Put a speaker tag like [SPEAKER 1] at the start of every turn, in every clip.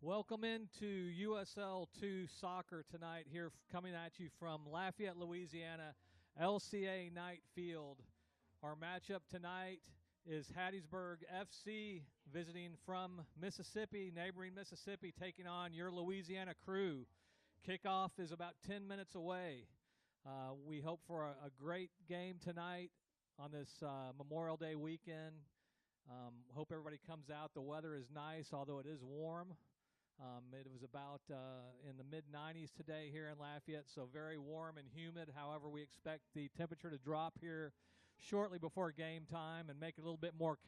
[SPEAKER 1] Welcome into USL 2 soccer tonight here coming at you from Lafayette, Louisiana, LCA Knight Field. Our matchup tonight is Hattiesburg FC visiting from Mississippi, neighboring Mississippi, taking on your Louisiana Krewe. Kickoff is about 10 minutes away. We hope for a great game tonight on this Memorial Day weekend. Hope everybody comes out. The weather is nice, although it is warm. It was about in the mid-90s today here in Lafayette, so very warm and humid. However, we expect the temperature to drop here shortly before game time and make it a little bit more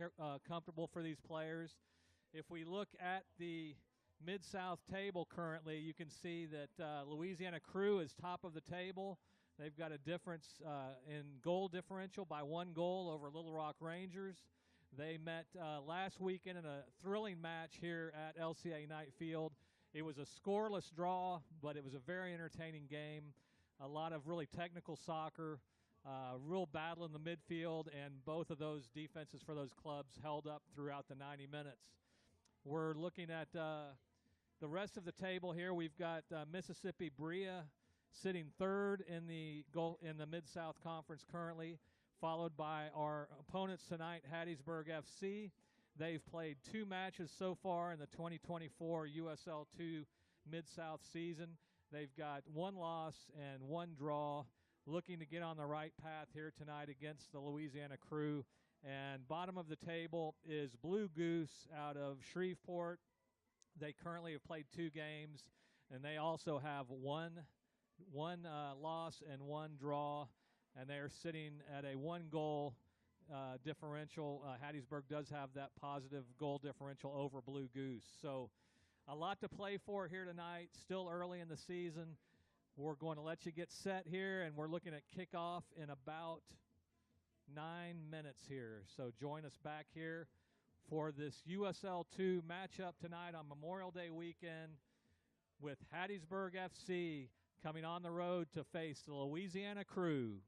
[SPEAKER 1] comfortable for these players. If we look at the Mid-South table currently, you can see that Louisiana Krewe is top of the table. They've got a difference in goal differential by 1 goal over Little Rock Rangers. They met last weekend in a thrilling match here at LCA Knight Field. It was a scoreless draw, but it was a very entertaining game. A lot of really technical soccer, real battle in the midfield, and both of those defenses for those clubs held up throughout the 90 minutes. We're looking at the rest of the table here. We've got Mississippi Bria sitting third in the Mid-South Conference currently, followed by our opponents tonight, Hattiesburg FC. They've played 2 matches so far in the 2024 USL 2 Mid-South season. They've got 1 loss and 1 draw, looking to get on the right path here tonight against the Louisiana Krewe. And bottom of the table is Blue Goose out of Shreveport. They currently have played 2 games, and they also have one loss and 1 draw. And they're sitting at a 1-goal differential. Hattiesburg does have that positive goal differential over Blue Goose. So a lot to play for here tonight. Still early in the season. We're going to let you get set here, and we're looking at kickoff in about 9 minutes here. So join us back here for this USL 2 matchup tonight on Memorial Day weekend with Hattiesburg FC coming on the road to face the Louisiana Krewe.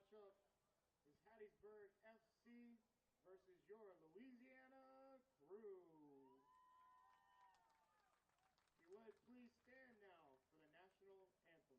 [SPEAKER 2] matchup is Hattiesburg FC versus your Louisiana Krewe. If you would please stand now for the national anthem.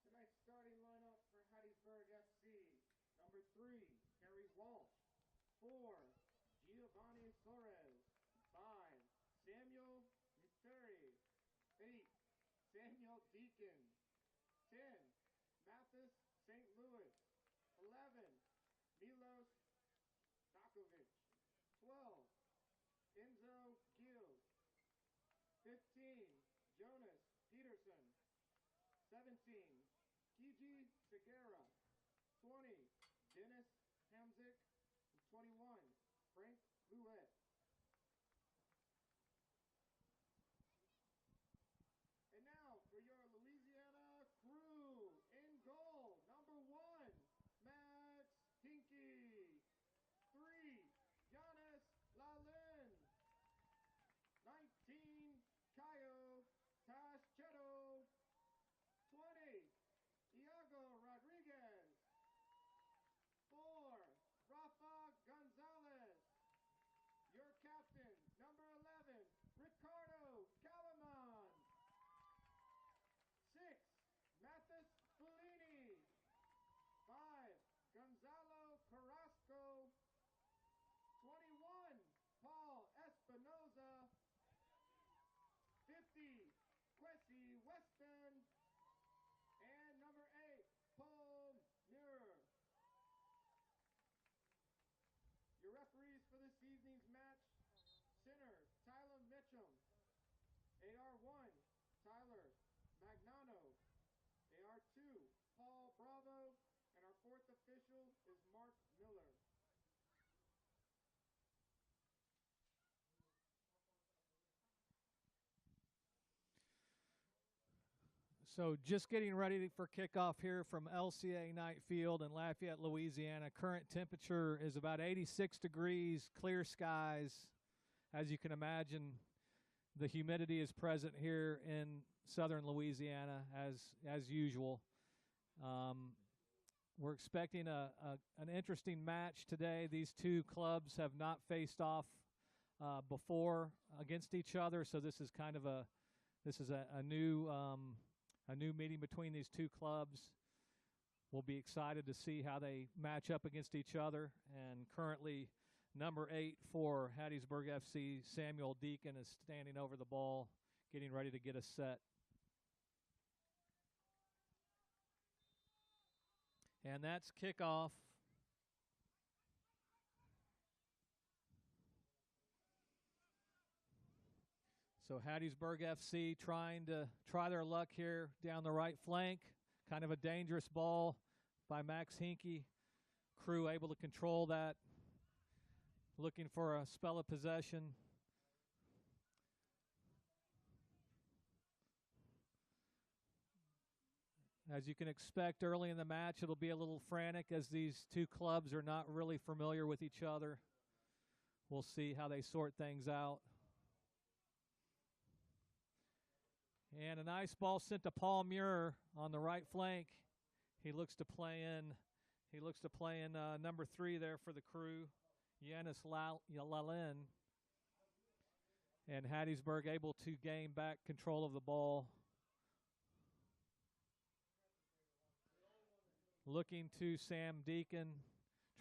[SPEAKER 2] Tonight's starting lineup for Hattiesburg FC. Number 3, Harry Walsh. 4, Giovanni Soares. 5, Samuel Muteri. 8, Samuel Deacon. 10, Mathis St. Louis. 11, Milos Dakovic. 12, Enzo Gil. 15, Jonas Peterson. 17, Kiji Segura. 20, Dennis Hamzik. And 21, Frank Louette. And now for your Louisiana Krewe. In goal, number 1, Max Hinkie. 3, Giannis Lalin. 19, Caio Tascheto. 20, Iago Rodriguez. 4, Rafa Gonzalez. Your captain, number 11, Ricardo Calaman. 6, Mathis Fellini. 5, Gonzalo Carrasco. 21, Paul Espinoza. 50, Quessy Weston. And number 8, Paul Muir. Your referees for this evening's match: center, Tyler Mitchum. AR1, Tyler Magnano. AR2, Paul Bravo. And our 4th official is Mark Miller.
[SPEAKER 1] So just getting ready for kickoff here from LCA Knight Field in Lafayette, Louisiana. Current temperature is about 86 degrees, clear skies. As you can imagine, the humidity is present here in southern Louisiana as usual. We're expecting an interesting match today. These two clubs have not faced off before against each other, so this is kind of a new meeting between these two clubs. We'll be excited to see how they match up against each other. And currently, number 8 for Hattiesburg FC, Samuel Deacon, is standing over the ball, getting ready to get us set. And that's kickoff. So Hattiesburg FC trying to try their luck here down the right flank. Kind of a dangerous ball by Max Hinkie. Krewe able to control that. Looking for a spell of possession. As you can expect, early in the match, it'll be a little frantic as these two clubs are not really familiar with each other. We'll see how they sort things out. And a nice ball sent to Paul Muir on the right flank. He looks to play in. Number 3 there for the Krewe, Yanis Lalin. And Hattiesburg able to gain back control of the ball. Looking to Sam Deacon,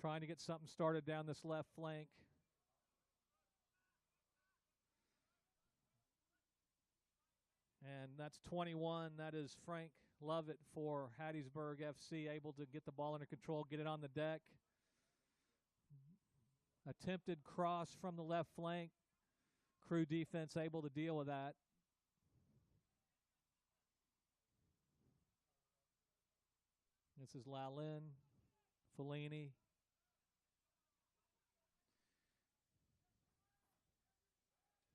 [SPEAKER 1] trying to get something started down this left flank. And that's 21. That is Frank Lovett for Hattiesburg FC, able to get the ball under control, get it on the deck. Attempted cross from the left flank. Krewe defense able to deal with that. This is Lalin, Fellini.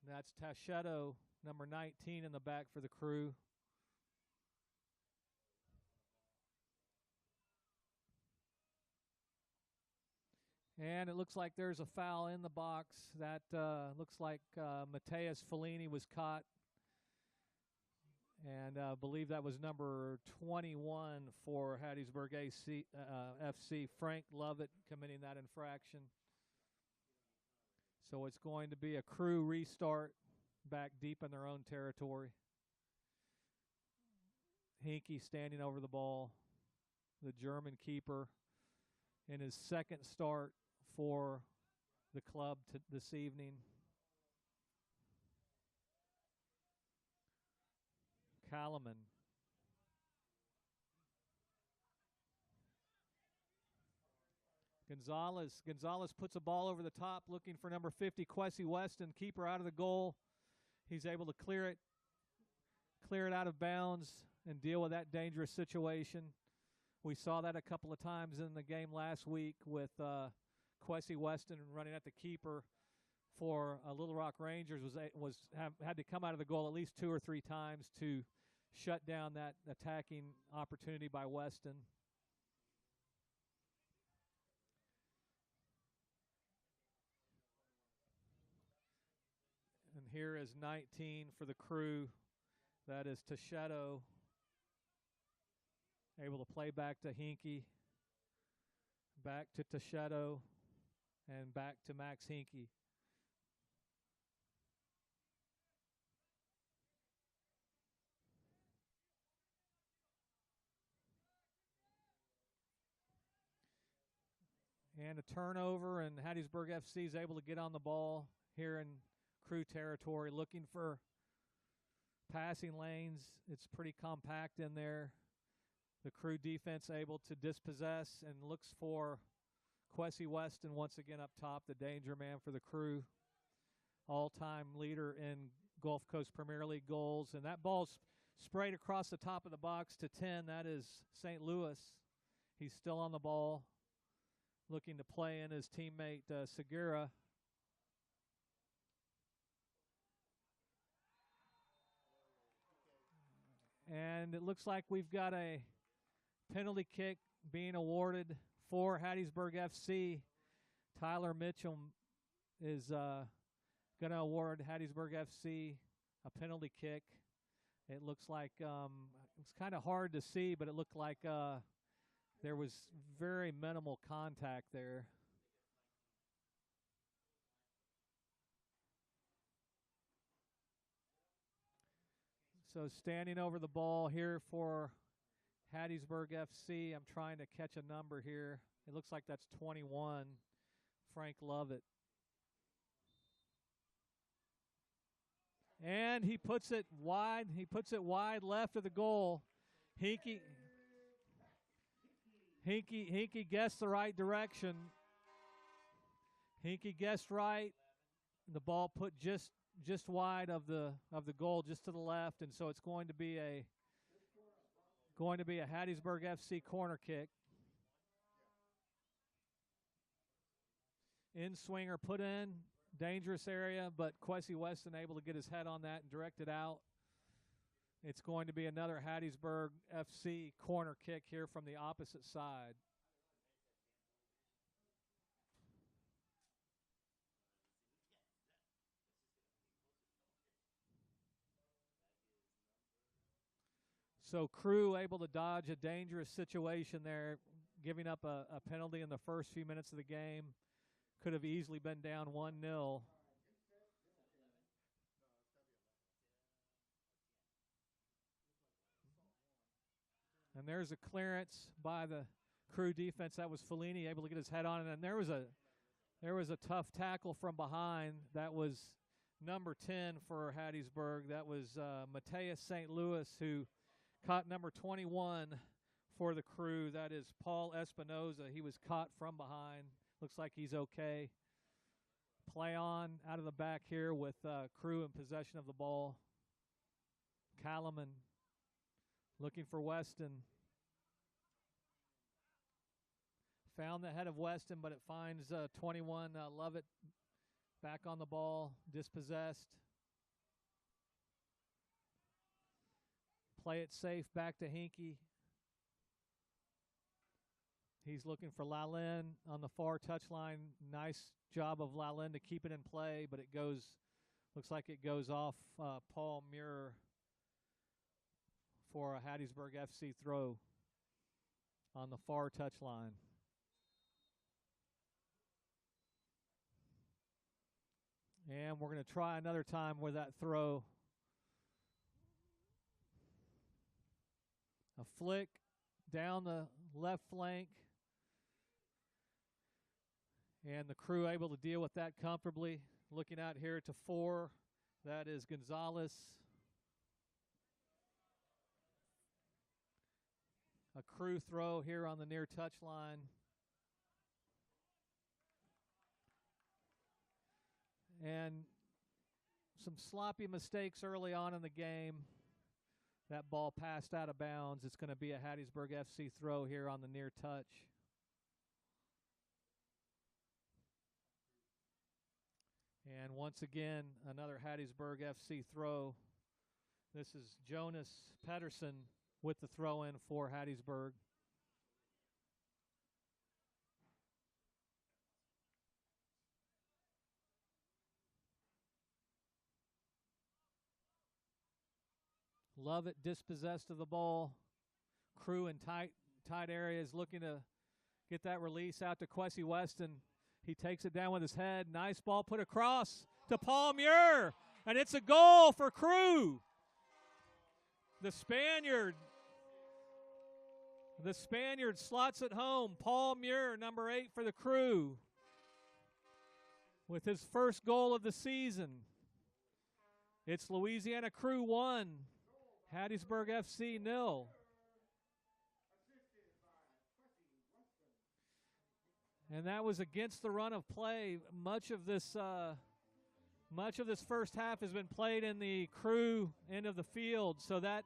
[SPEAKER 1] That's Tacheto, number 19 in the back for the Krewe. And it looks like there's a foul in the box. That looks like Mateus Fellini was caught. And I believe that was number 21 for Hattiesburg FC, Frank Lovett, committing that infraction. So it's going to be a Krewe restart back deep in their own territory. Hinkie standing over the ball, the German keeper, in his second start for the club this evening. Kalaman. Gonzalez puts a ball over the top, looking for number 50, Kwesi Weston, keeper out of the goal. He's able to clear it out of bounds and deal with that dangerous situation. We saw that a couple of times in the game last week with Kwesi Weston running at the keeper for Little Rock Rangers. Had to come out of the goal at least 2 or 3 times to shut down that attacking opportunity by Weston. And here is 19 for the Krewe. That is Tacheto. Able to play back to Hinkie. Back to Tacheto. And back to Max Hinkie. And a turnover, and Hattiesburg FC is able to get on the ball here in Krewe territory, looking for passing lanes. It's pretty compact in there. The Krewe defense able to dispossess and looks for Kwesi Weston once again up top, the danger man for the Krewe. All-time leader in Gulf Coast Premier League goals. And that ball's sprayed across the top of the box to 10. That is St. Louis. He's still on the ball, looking to play in his teammate Segura. And it looks like we've got a penalty kick being awarded for Hattiesburg FC. Tyler Mitchell is going to award Hattiesburg FC a penalty kick. It looks like it's kind of hard to see, but it looked like there was very minimal contact there. So standing over the ball here for Hattiesburg FC, I'm trying to catch a number here. It looks like that's 21, Frank Lovett. And he puts it wide. He puts it wide left of the goal. Hinkie guessed the right direction. Hinkie guessed right. The ball put just wide of the goal, just to the left, and so it's going to be a Hattiesburg FC corner kick. In swinger put in, dangerous area, but Kwesi Weston able to get his head on that and direct it out. It's going to be another Hattiesburg FC corner kick here from the opposite side. So Krewe able to dodge a dangerous situation there, giving up a penalty in the first few minutes of the game. Could have easily been down 1-0. And there's a clearance by the Krewe defense. That was Fellini able to get his head on it. And there was a tough tackle from behind. That was number 10 for Hattiesburg. That was Mateus St. Louis, who caught number 21 for the Krewe. That is Paul Espinoza. He was caught from behind. Looks like he's okay. Play on out of the back here with Krewe in possession of the ball. Kalaman looking for Weston. Found the head of Weston, but it finds 21 Lovett back on the ball, dispossessed. Play it safe back to Hinkie. He's looking for Lalin on the far touchline. Nice job of Lalin to keep it in play, but it goes, looks like it goes off Paul Muir for a Hattiesburg FC throw on the far touchline. And we're going to try another time with that throw. A flick down the left flank. And the Krewe able to deal with that comfortably. Looking out here to 4. That is Gonzalez. A Krewe throw here on the near touchline. And some sloppy mistakes early on in the game. That ball passed out of bounds. It's going to be a Hattiesburg FC throw here on the near touch. And once again, another Hattiesburg FC throw. This is Jonas Pedersen with the throw in for Hattiesburg. Lovett dispossessed of the ball. Krewe in tight areas looking to get that release out to Kwesi Weston. He takes it down with his head. Nice ball put across to Paul Muir. And it's a goal for Krewe. The Spaniard slots it home. Paul Muir, number 8 for the Krewe, with his first goal of the season. It's Louisiana Krewe 1, Hattiesburg FC 0. And that was against the run of play. Much of this first half has been played in the Krewe end of the field. So that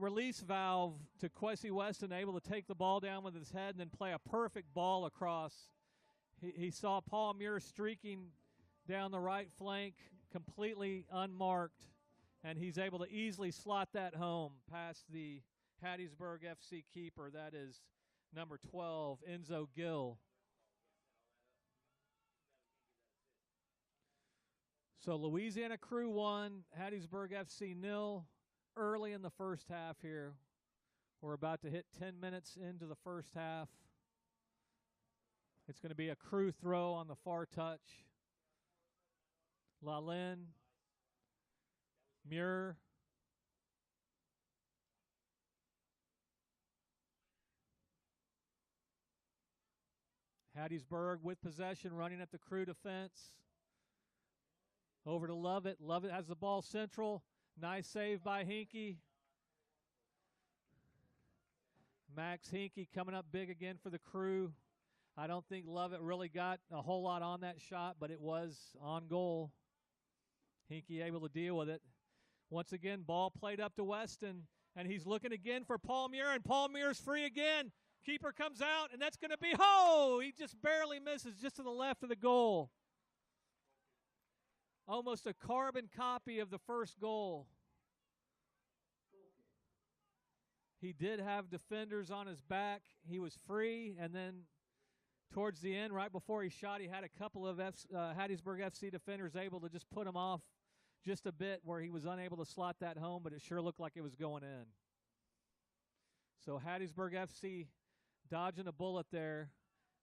[SPEAKER 1] release valve to Kwesi Weston, able to take the ball down with his head and then play a perfect ball across. He saw Paul Muir streaking down the right flank, completely unmarked, and he's able to easily slot that home past the Hattiesburg FC keeper. That is number 12, Enzo Gill. So Louisiana Krewe 1, Hattiesburg FC 0. Early in the first half here. We're about to hit 10 minutes into the first half. It's going to be a Krewe throw on the far touch. Lalin, Muir. Hattiesburg with possession, running at the Krewe defense. Over to Lovett. Lovett has the ball central. Nice save by Hinkie. Max Hinkie coming up big again for the Krewe. I don't think Lovett really got a whole lot on that shot, but it was on goal. Hinkie able to deal with it. Once again, ball played up to Weston, and he's looking again for Paul Muir, and Paul Muir's free again. Keeper comes out, and that's going to be, he just barely misses, just to the left of the goal. Almost a carbon copy of the first goal. He did have defenders on his back. He was free, and then towards the end, right before he shot, he had a couple of Hattiesburg FC defenders able to just put him off just a bit, where he was unable to slot that home, but it sure looked like it was going in. So Hattiesburg FC dodging a bullet there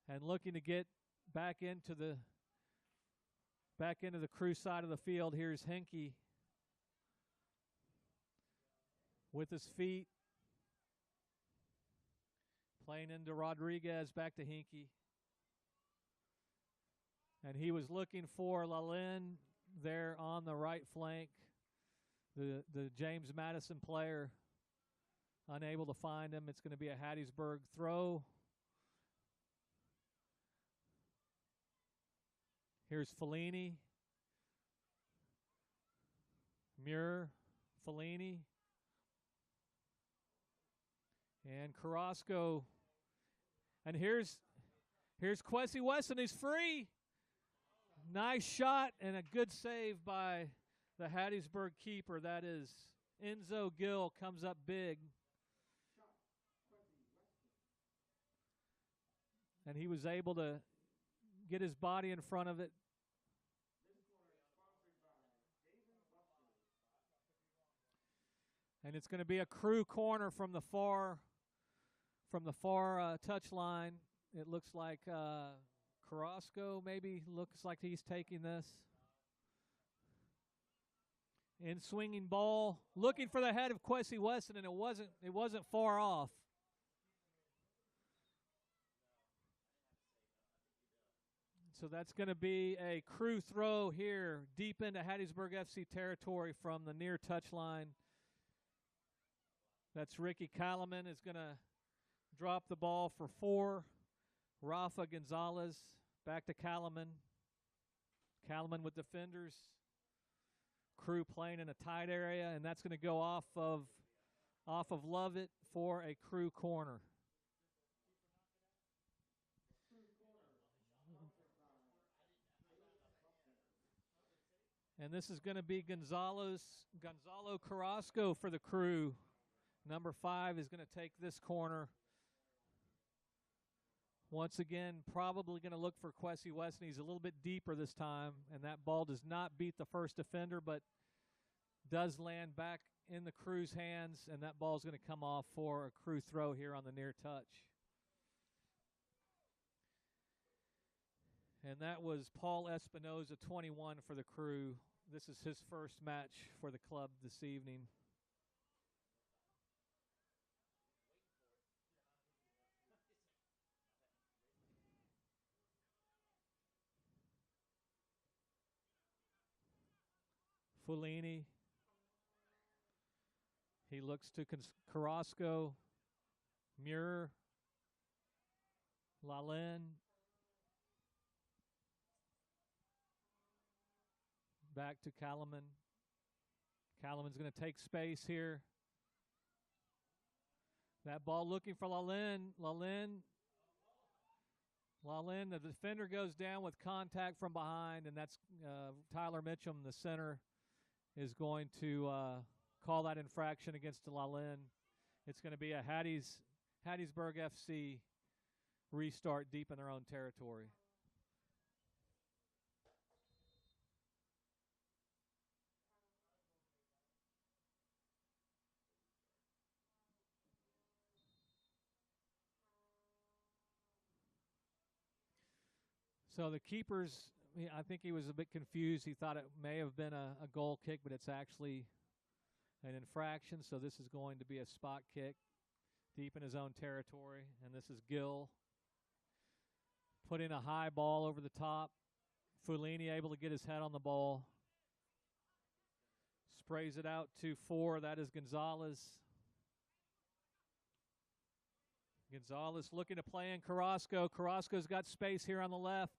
[SPEAKER 1] and looking to get back into the Krewe side of the field. Here's Hinkey with his feet. Playing into Rodriguez, back to Hinkey. And he was looking for Lalin there on the right flank. The James Madison player unable to find him. It's going to be a Hattiesburg throw. Here's Fellini. Muir, Fellini. And Carrasco. And here's Kwesi Weston. He's free. Nice shot and a good save by the Hattiesburg keeper. That is Enzo Gill, comes up big. And he was able to get his body in front of it. And it's going to be a Krewe corner from the far touch line. It looks like Carrasco maybe looks like he's taking this. In swinging ball, looking for the head of Kwesi Weston, and it wasn't far off. So that's going to be a Krewe throw here deep into Hattiesburg FC territory from the near touch line. That's Ricky Kalaman is going to drop the ball for 4. Rafa Gonzalez back to Kalaman. Kalaman with defenders. Krewe playing in a tight area, and that's going to go off of Lovett for a Krewe corner. And this is going to be Gonzalo Carrasco for the Krewe. Number 5 is going to take this corner. Once again, probably going to look for Kwesi Weston. He's a little bit deeper this time, and that ball does not beat the first defender, but does land back in the Krewe's hands, and that ball is going to come off for a Krewe throw here on the near touch. And that was Paul Espinoza, 21 for the Krewe. This is his first match for the club this evening. Fellini. He looks to Carrasco. Muir. Lalin. Back to Kalaman. Kalaman's going to take space here. That ball looking for Lalin. Lalin, the defender goes down with contact from behind, and that's Tyler Mitchum, the center, is going to call that infraction against Lalin. It's going to be a Hattiesburg FC restart deep in their own territory. So the keepers, I think he was a bit confused. He thought it may have been a goal kick, but it's actually an infraction. So this is going to be a spot kick deep in his own territory. And this is Gill putting a high ball over the top. Fellini able to get his head on the ball. Sprays it out to 4. That is Gonzalez. Gonzalez looking to play in Carrasco. Carrasco's got space here on the left.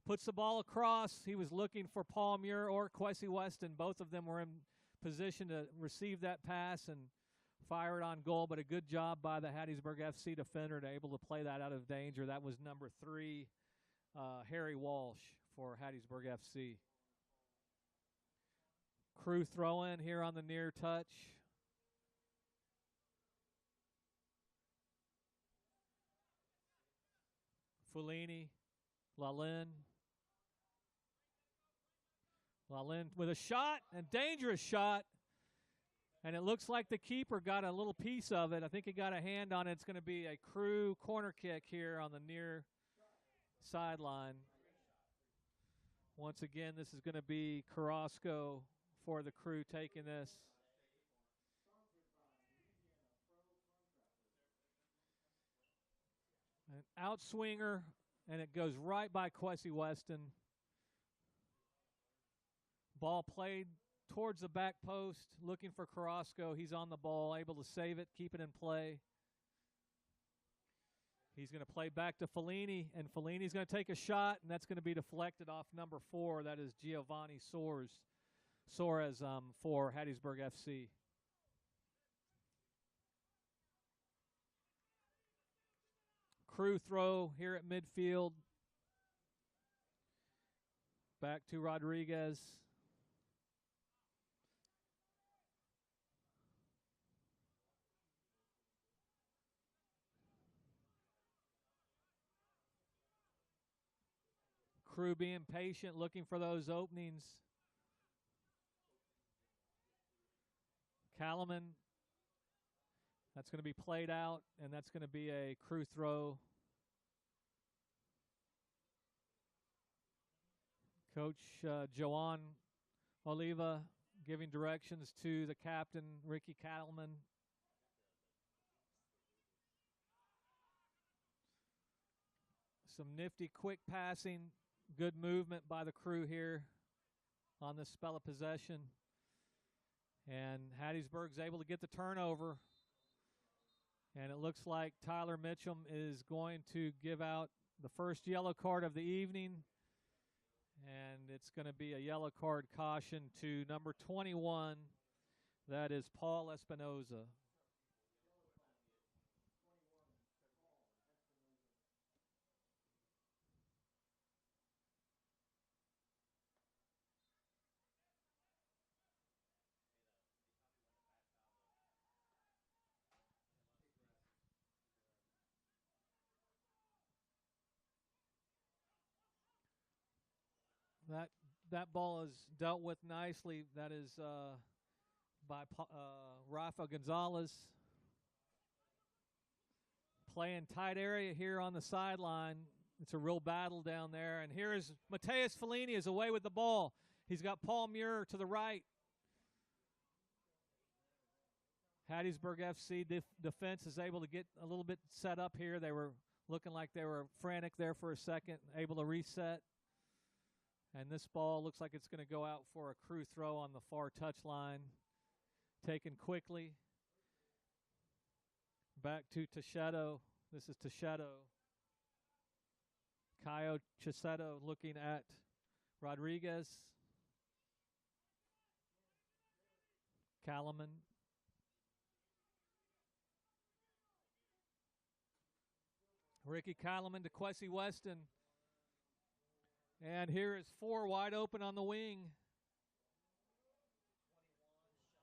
[SPEAKER 1] Puts the ball across. He was looking for Paul Muir or Kwesi Weston. Both of them were in position to receive that pass and fire it on goal, but a good job by the Hattiesburg FC defender to able to play that out of danger. That was number 3, Harry Walsh for Hattiesburg FC. Krewe throw in here on the near touch. Fellini, Lalin with a shot, and dangerous shot. And it looks like the keeper got a little piece of it. I think he got a hand on it. It's going to be a Krewe corner kick here on the near sideline. Once again, this is going to be Carrasco for the Krewe taking this. An outswinger, and it goes right by Kwesi Weston. Ball played towards the back post, looking for Carrasco. He's on the ball, able to save it, keep it in play. He's going to play back to Fellini, and Fellini's going to take a shot, and that's going to be deflected off number 4. That is Giovanni Soares for Hattiesburg FC. Krewe throw here at midfield. Back to Rodriguez. Krewe being patient, looking for those openings. Kalaman. That's going to be played out, and that's going to be a Krewe throw. Coach Joan Oliva giving directions to the captain, Ricky Kalaman. Some nifty quick passing, good movement by the Krewe here on this spell of possession. And Hattiesburg's able to get the turnover. And it looks like Tyler Mitchum is going to give out the first yellow card of the evening. And it's going to be a yellow card caution to number 21. That is Paul Espinoza. That ball is dealt with nicely. That is by Rafa Gonzalez. Playing tight area here on the sideline. It's a real battle down there. And here is Mateus Fellini is away with the ball. He's got Paul Muir to the right. Hattiesburg FC defense is able to get a little bit set up here. They were looking like they were frantic there for a second, able to reset. And this ball looks like it's going to go out for a Krewe throw on the far touchline. Taken quickly. Back to Teixeira. This is Teixeira. Caio Chisetto looking at Rodriguez. Kalaman. Ricky Kalaman to Kwesi Weston. And here is 4 wide open on the wing.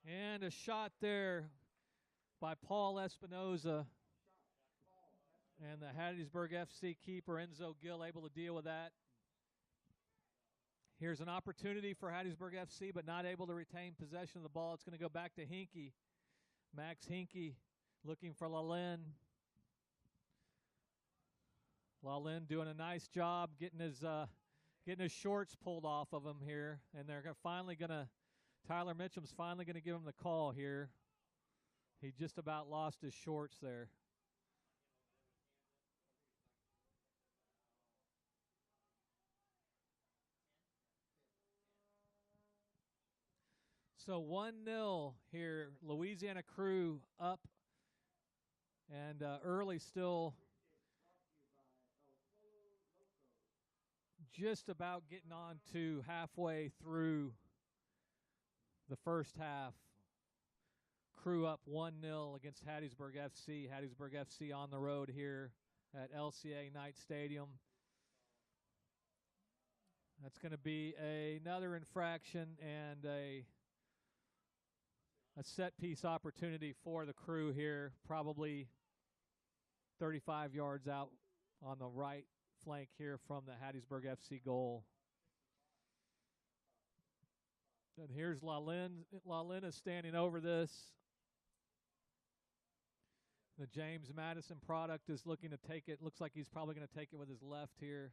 [SPEAKER 1] And a shot there by Paul Espinoza. And the Hattiesburg FC keeper, Enzo Gill, able to deal with that. Here's an opportunity for Hattiesburg FC, but not able to retain possession of the ball. It's going to go back to Hinkie. Max Hinkie looking for Lalin. Lalin doing a nice job getting his shorts pulled off of him here. And they're Tyler Mitchum's finally going to give him the call here. He just about lost his shorts there. So 1-0 here. Louisiana Krewe up. And early still just about getting on to halfway through the first half. Krewe up 1-0 against Hattiesburg FC. Hattiesburg FC on the road here at LCA Knight Stadium. That's going to be another infraction and a set-piece opportunity for the Krewe here, probably 35 yards out on the right flank here from the Hattiesburg FC goal. And here's Lalin. Lalin is standing over this. The James Madison product is looking to take it. Looks like he's probably going to take it with his left here.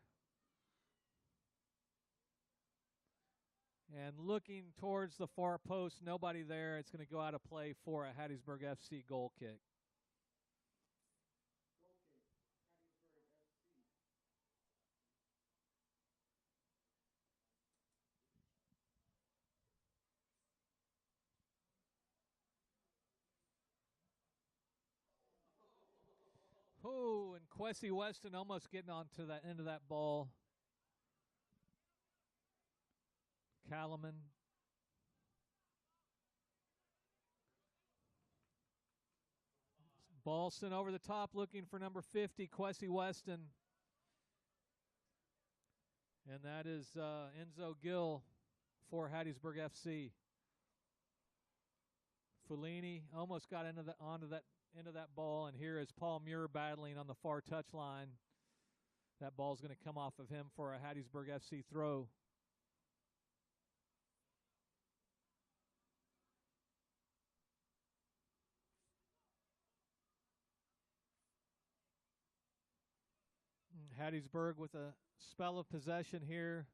[SPEAKER 1] And looking towards the far post, nobody there. It's going to go out of play for a Hattiesburg FC goal kick. Oh, and Kwesi Weston almost getting onto that end of that ball. Callaman. Ball sent over the top, looking for number 50, Kwesi Weston. And that is Enzo Gill for Hattiesburg FC. Fellini almost got onto that end of that ball, and here is Paul Muir battling on the far touchline. That ball's going to come off of him for a Hattiesburg FC throw. Hattiesburg with a spell of possession here.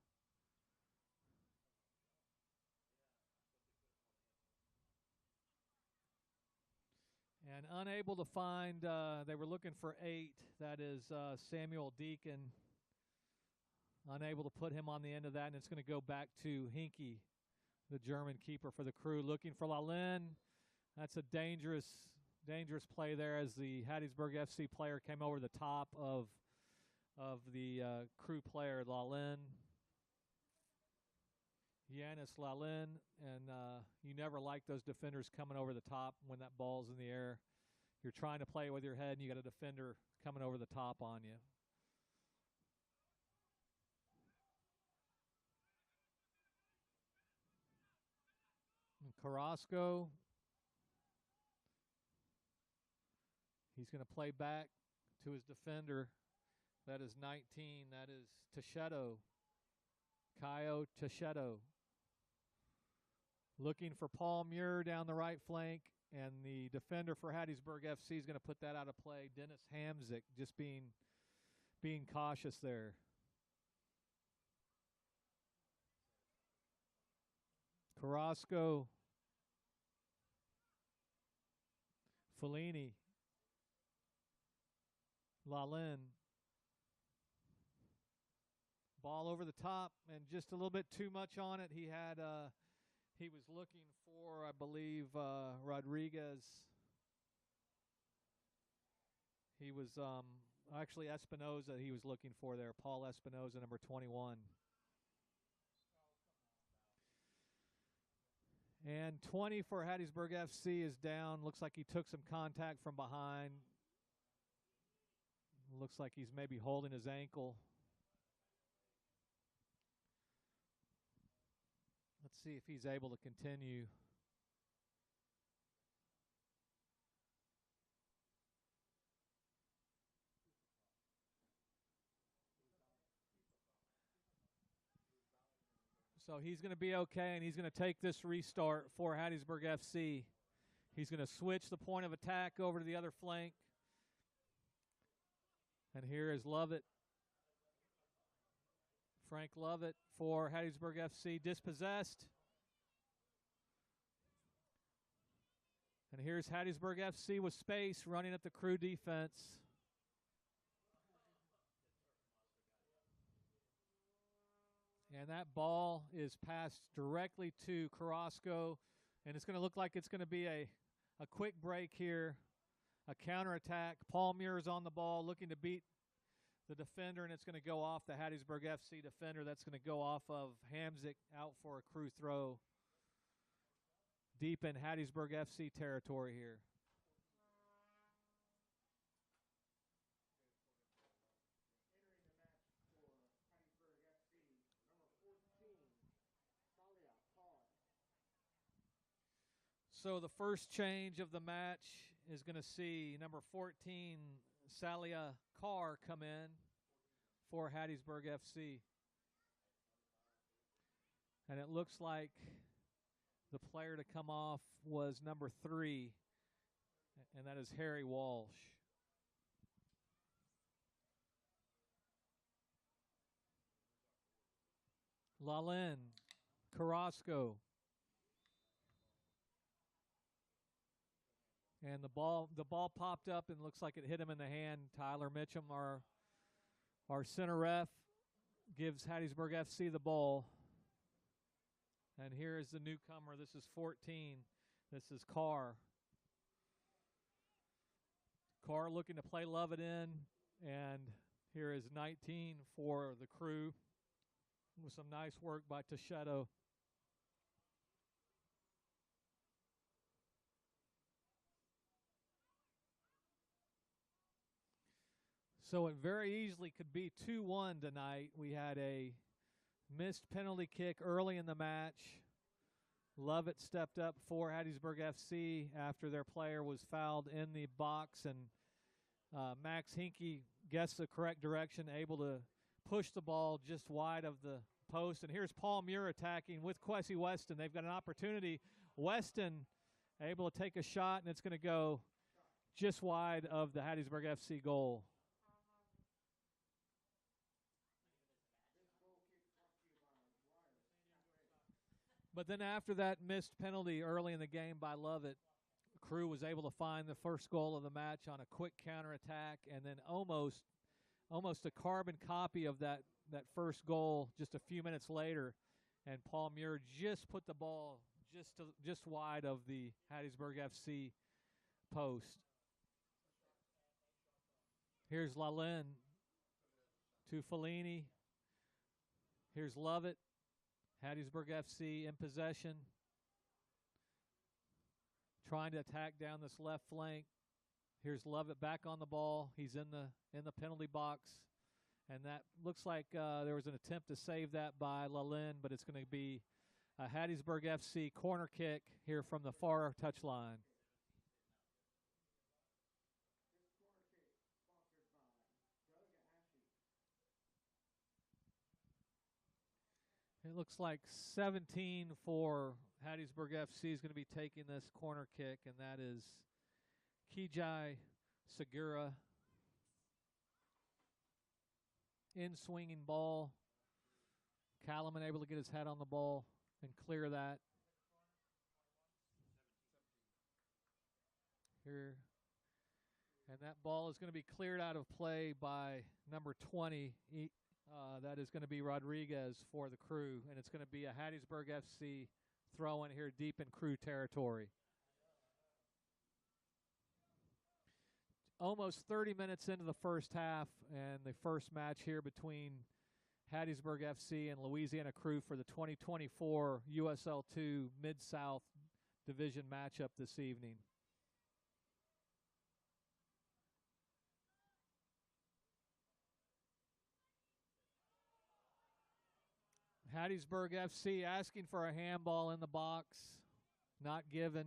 [SPEAKER 1] And unable to find, they were looking for 8. That is Samuel Deacon. Unable to put him on the end of that, and it's going to go back to Hinkie, the German keeper for the Crew, looking for Lalin. That's a dangerous play there as the Hattiesburg FC player came over the top of the Crew player, Lalin. Yanis Lalin, and you never like those defenders coming over the top when that ball's in the air. You're trying to play with your head, and you got a defender coming over the top on you. And Carrasco, he's going to play back to his defender. That is 19. That is Teixeira. Caio Teixeira. Looking for Paul Muir down the right flank, and the defender for Hattiesburg FC is going to put that out of play. Dennis Hamzik just being cautious there. Carrasco. Fellini. Lalin. Ball over the top, and just a little bit too much on it. He was looking for, I believe, Rodriguez. He was actually Espinoza he was looking for there. Paul Espinoza, number 21. And 20 for Hattiesburg FC is down. Looks like he took some contact from behind. Looks like he's maybe holding his ankle. Let's see if he's able to continue. So he's going to be okay, and he's going to take this restart for Hattiesburg FC. He's going to switch the point of attack over to the other flank. And here is Lovett. Frank Lovett for Hattiesburg FC, dispossessed. And here's Hattiesburg FC with space running at the Crew defense. And that ball is passed directly to Carrasco. And it's going to look like it's going to be a quick break here, a counterattack. Paul Muir is on the ball looking to beat the defender, and it's going to go off the Hattiesburg FC defender. That's going to go off of Hamzik out for a Crew throw. Deep in Hattiesburg FC territory here. So the first change of the match is going to see number 14, Salia Carr, come in for Hattiesburg FC. And it looks like The player to come off was number 3, and that is Harry Walsh. Lalin, Carrasco. And the ball popped up and looks like it hit him in the hand. Tyler Mitchum, our center ref, gives Hattiesburg FC the ball. And here is the newcomer. This is 14. This is Carr. Carr looking to play Lovett in. And here is 19 for the Krewe with some nice work by Tichetto. So it very easily could be 2-1 tonight. We had a missed penalty kick early in the match. Lovett stepped up for Hattiesburg FC after their player was fouled in the box, and Max Hinkie guessed the correct direction, able to push the ball just wide of the post. And here's Paul Muir attacking with Kwesi Weston. They've got an opportunity. Weston able to take a shot, and it's going to go just wide of the Hattiesburg FC goal. But then after that missed penalty early in the game by Lovett, Krewe was able to find the first goal of the match on a quick counterattack, and then almost a carbon copy of that first goal just a few minutes later, and Paul Muir just put the ball just wide of the Hattiesburg FC post. Here's Lalin to Fellini. Here's Lovett. Hattiesburg FC in possession, trying to attack down this left flank. Here's Lovett back on the ball. He's in the penalty box, and that looks like there was an attempt to save that by Lalin, but it's going to be a Hattiesburg FC corner kick here from the far touchline. It looks like 17 for Hattiesburg FC is going to be taking this corner kick, and that is Kijai Segura. In-swinging ball. Callum able to get his head on the ball and clear that. Here. And that ball is going to be cleared out of play by number 20. That is going to be Rodriguez for the Krewe, and it's going to be a Hattiesburg FC throw in here deep in Krewe territory. Almost 30 minutes into the first half, and the first match here between Hattiesburg FC and Louisiana Krewe for the 2024 USL 2 Mid-South Division matchup this evening. Hattiesburg FC asking for a handball in the box, not given.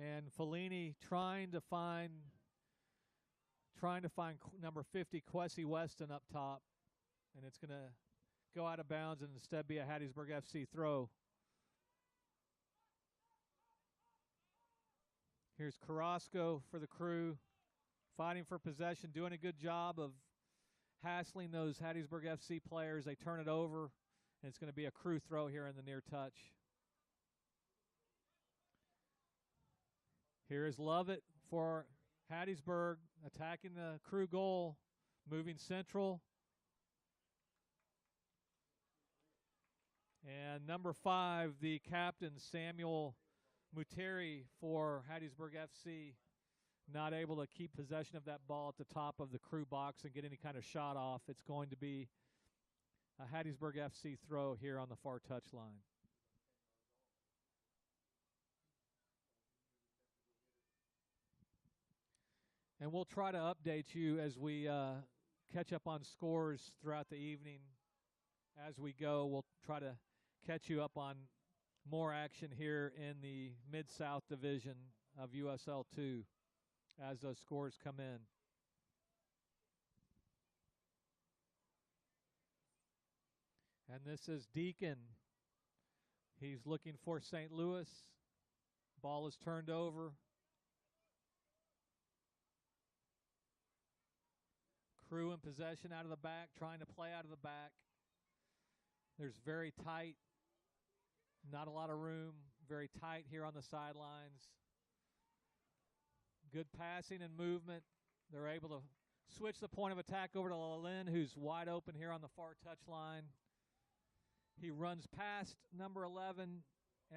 [SPEAKER 1] And Fellini trying to find number 50, Kwesi Weston, up top. And it's going to go out of bounds and instead be a Hattiesburg FC throw. Here's Carrasco for the Krewe, fighting for possession, doing a good job of hassling those Hattiesburg FC players. They turn it over, and it's going to be a Krewe throw here in the near touch. Here is Lovett for Hattiesburg, attacking the Krewe goal, moving central. And number 5, the captain, Samuel Muteri for Hattiesburg FC, not able to keep possession of that ball at the top of the Krewe box and get any kind of shot off. It's going to be a Hattiesburg FC throw here on the far touchline. And we'll try to update you as we catch up on scores throughout the evening. As we go, we'll try to catch you up on more action here in the Mid-South Division of USL 2 as those scores come in. And this is Deacon. He's looking for St. Louis. Ball is turned over. Krewe in possession out of the back, trying to play out of the back. There's very tight, not a lot of room, very tight here on the sidelines. Good passing and movement. They're able to switch the point of attack over to Lalin, who's wide open here on the far touchline. He runs past number 11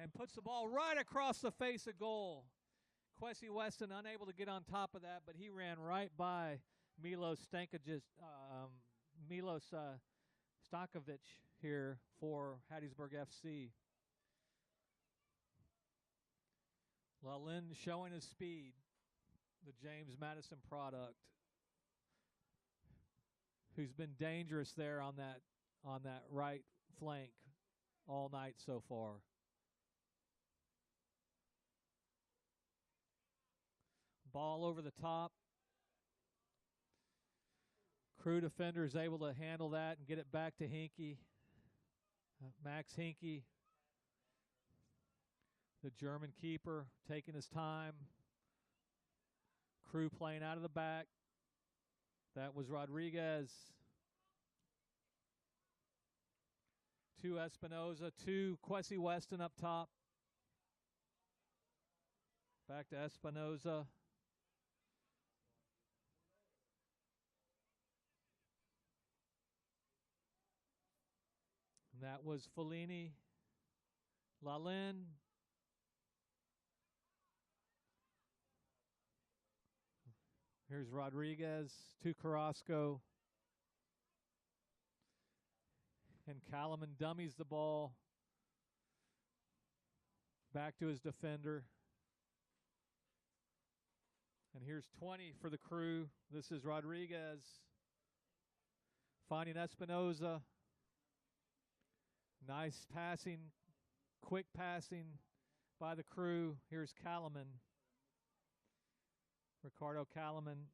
[SPEAKER 1] and puts the ball right across the face of goal. Kwesi Weston unable to get on top of that, but he ran right by Milos Stankovic here for Hattiesburg FC. Lalin showing his speed, the James Madison product, who's been dangerous there on that right flank all night so far. Ball over the top. Krewe defender is able to handle that and get it back to Hinkie. Max Hinkie, the German keeper, taking his time. Krewe playing out of the back. That was Rodriguez. To Espinoza, to Kwesi Weston up top. Back to Espinoza. And that was Fellini. Lalin. Here's Rodriguez to Carrasco. And Kalaman dummies the ball back to his defender. And here's 20 for the Krewe. This is Rodriguez finding Espinoza. Nice passing, quick passing by the Krewe. Here's Kalaman. Ricardo Kalaman.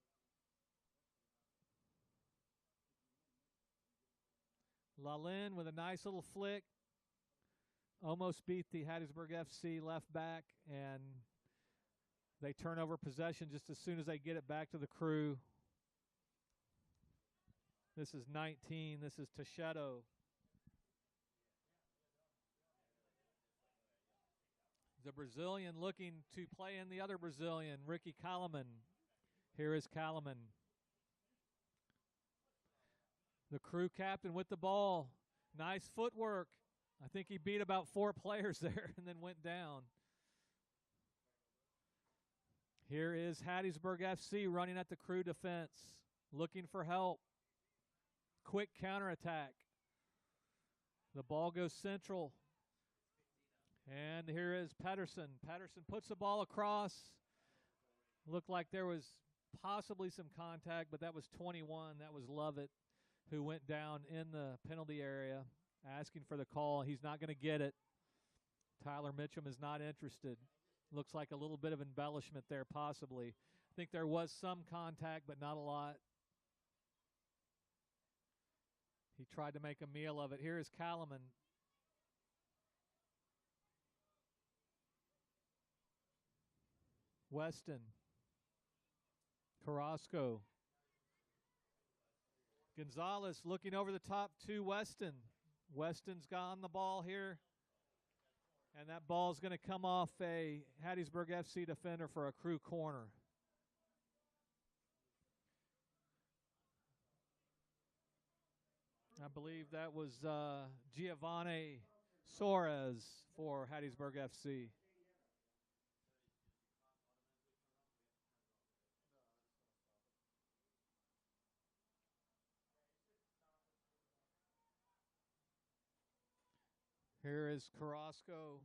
[SPEAKER 1] Lalin with a nice little flick. Almost beat the Hattiesburg FC left back, and they turn over possession just as soon as they get it back to the Krewe. This is 19. This is Tacheto. The Brazilian looking to play in the other Brazilian, Ricky Kalaman. Here is Kalaman. The Krewe captain with the ball. Nice footwork. I think he beat about 4 players there and then went down. Here is Hattiesburg FC running at the Krewe defense, looking for help. Quick counterattack. The ball goes central. And here is Pedersen. Pedersen puts the ball across. Looked like there was possibly some contact, but that was 21. That was Lovett, who went down in the penalty area asking for the call. He's not going to get it. Tyler Mitchum is not interested. Looks like a little bit of embellishment there possibly. I think there was some contact, but not a lot. He tried to make a meal of it. Here is Kalaman. Weston. Carrasco. Gonzalez looking over the top to Weston. Weston's got the ball here. And that ball's going to come off a Hattiesburg FC defender for a Krewe corner. I believe that was Giovanni Suarez for Hattiesburg FC. Here is Carrasco.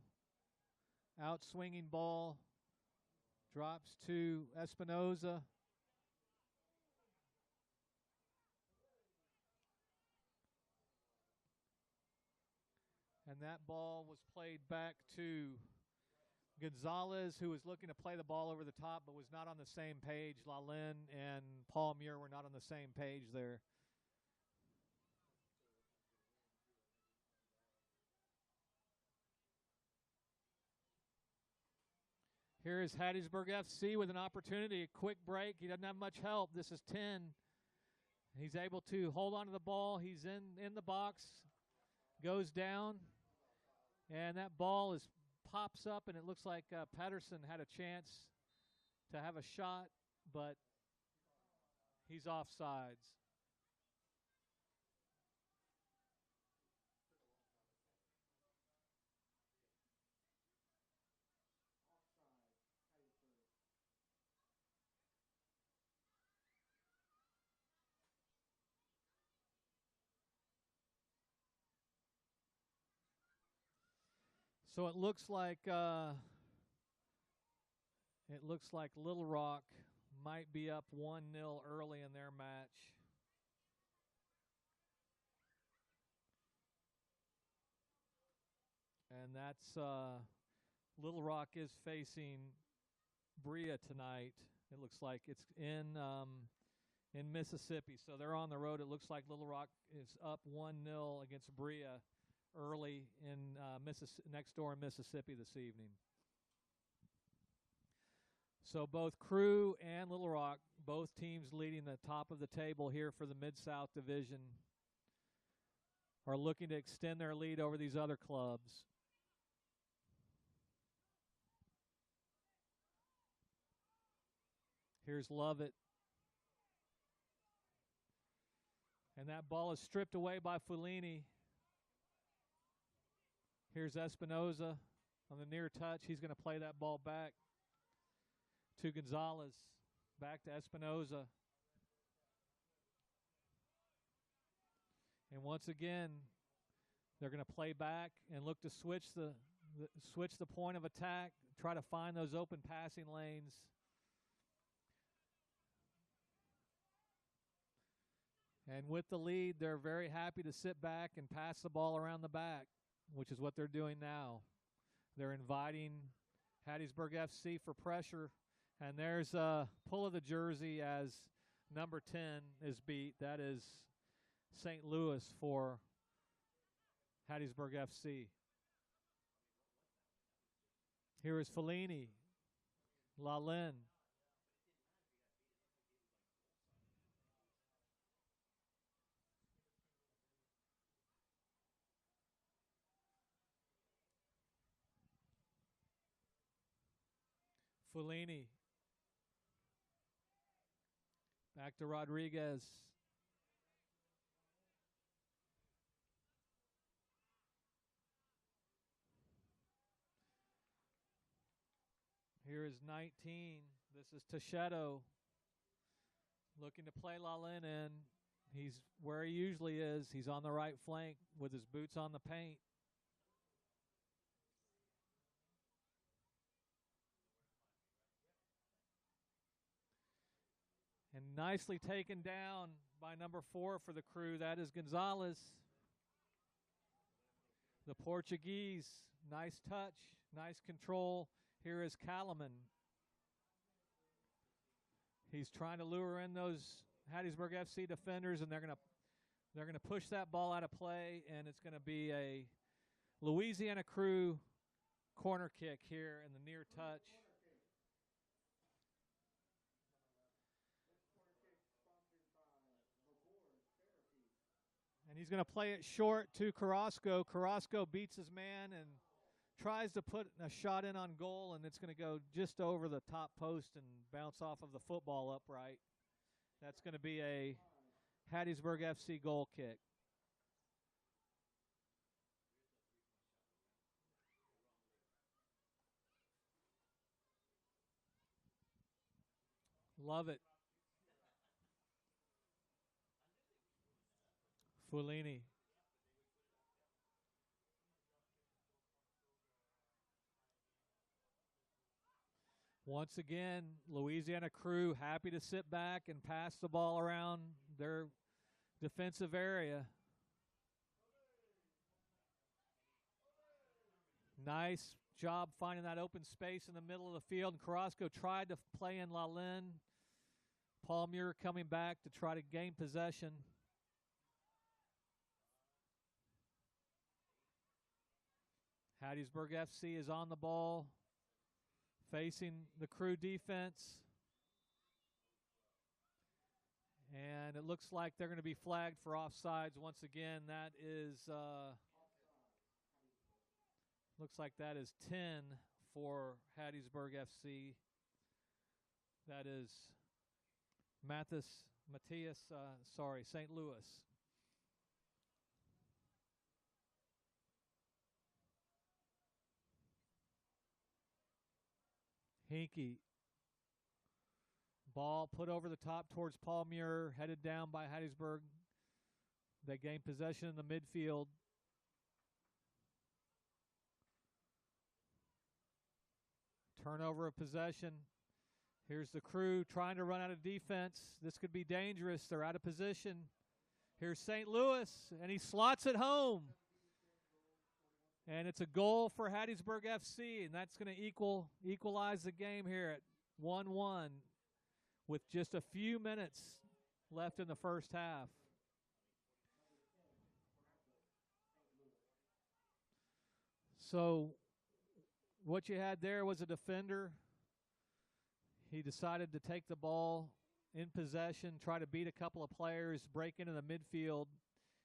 [SPEAKER 1] Out swinging ball. Drops to Espinoza. And that ball was played back to Gonzalez, who was looking to play the ball over the top but was not on the same page. Lalin and Paul Muir were not on the same page there. Here is Hattiesburg FC with an opportunity, a quick break. He doesn't have much help. This is 10. He's able to hold on to the ball. He's in the box, goes down, and that ball pops up, and it looks like Patterson had a chance to have a shot, but he's offsides. So it looks like Little Rock might be up 1-0 early in their match. And that's Little Rock is facing Brea tonight. It looks like it's in Mississippi. So they're on the road. It looks like Little Rock is up 1-0 against Brea early in next door in Mississippi this evening. So both Krewe and Little Rock, both teams leading the top of the table here for the Mid-South Division, are looking to extend their lead over these other clubs. Here's Lovett. And that ball is stripped away by Fulini. Here's Espinoza on the near touch. He's going to play that ball back to Gonzalez. Back to Espinoza. And once again, they're going to play back and look to switch the point of attack, try to find those open passing lanes. And with the lead, they're very happy to sit back and pass the ball around the back, which is what they're doing now. They're inviting Hattiesburg FC for pressure. And there's a pull of the jersey as number 10 is beat. That is St. Louis for Hattiesburg FC. Here is Fellini. Lalin. Fellini. Back to Rodriguez. Here is 19. This is Tacheto looking to play Lalin in. He's where he usually is. He's on the right flank with his boots on the paint. And nicely taken down by number 4 for the Krewe. That is Gonzalez. The Portuguese. Nice touch. Nice control. Here is Kalaman. He's trying to lure in those Hattiesburg FC defenders, and they're gonna push that ball out of play, and it's gonna be a Louisiana Krewe corner kick here in the near touch. And he's going to play it short to Carrasco. Carrasco beats his man and tries to put a shot in on goal, and it's going to go just over the top post and bounce off of the football upright. That's going to be a Hattiesburg FC goal kick. Love it. Fulini. Once again, Louisiana Krewe happy to sit back and pass the ball around their defensive area. Nice job finding that open space in the middle of the field. And Carrasco tried to play in Lalin. Paul Muir coming back to try to gain possession. Hattiesburg FC is on the ball. facing the Krewe defense. And it looks like they're going to be flagged for offsides once again. That is, looks like that is 10 for Hattiesburg FC. That is St. Louis. Hinkie. Ball put over the top towards Paul Muir, headed down by Hattiesburg. They gain possession in the midfield. Turnover of possession. Here's the Krewe trying to run out of defense. This could be dangerous. They're out of position. Here's St. Louis, and he slots it home. And it's a goal for Hattiesburg FC, and that's going to equalize the game here at 1-1 with just a few minutes left in the first half. So what you had there was a defender. He decided to take the ball in possession, try to beat a couple of players, break into the midfield,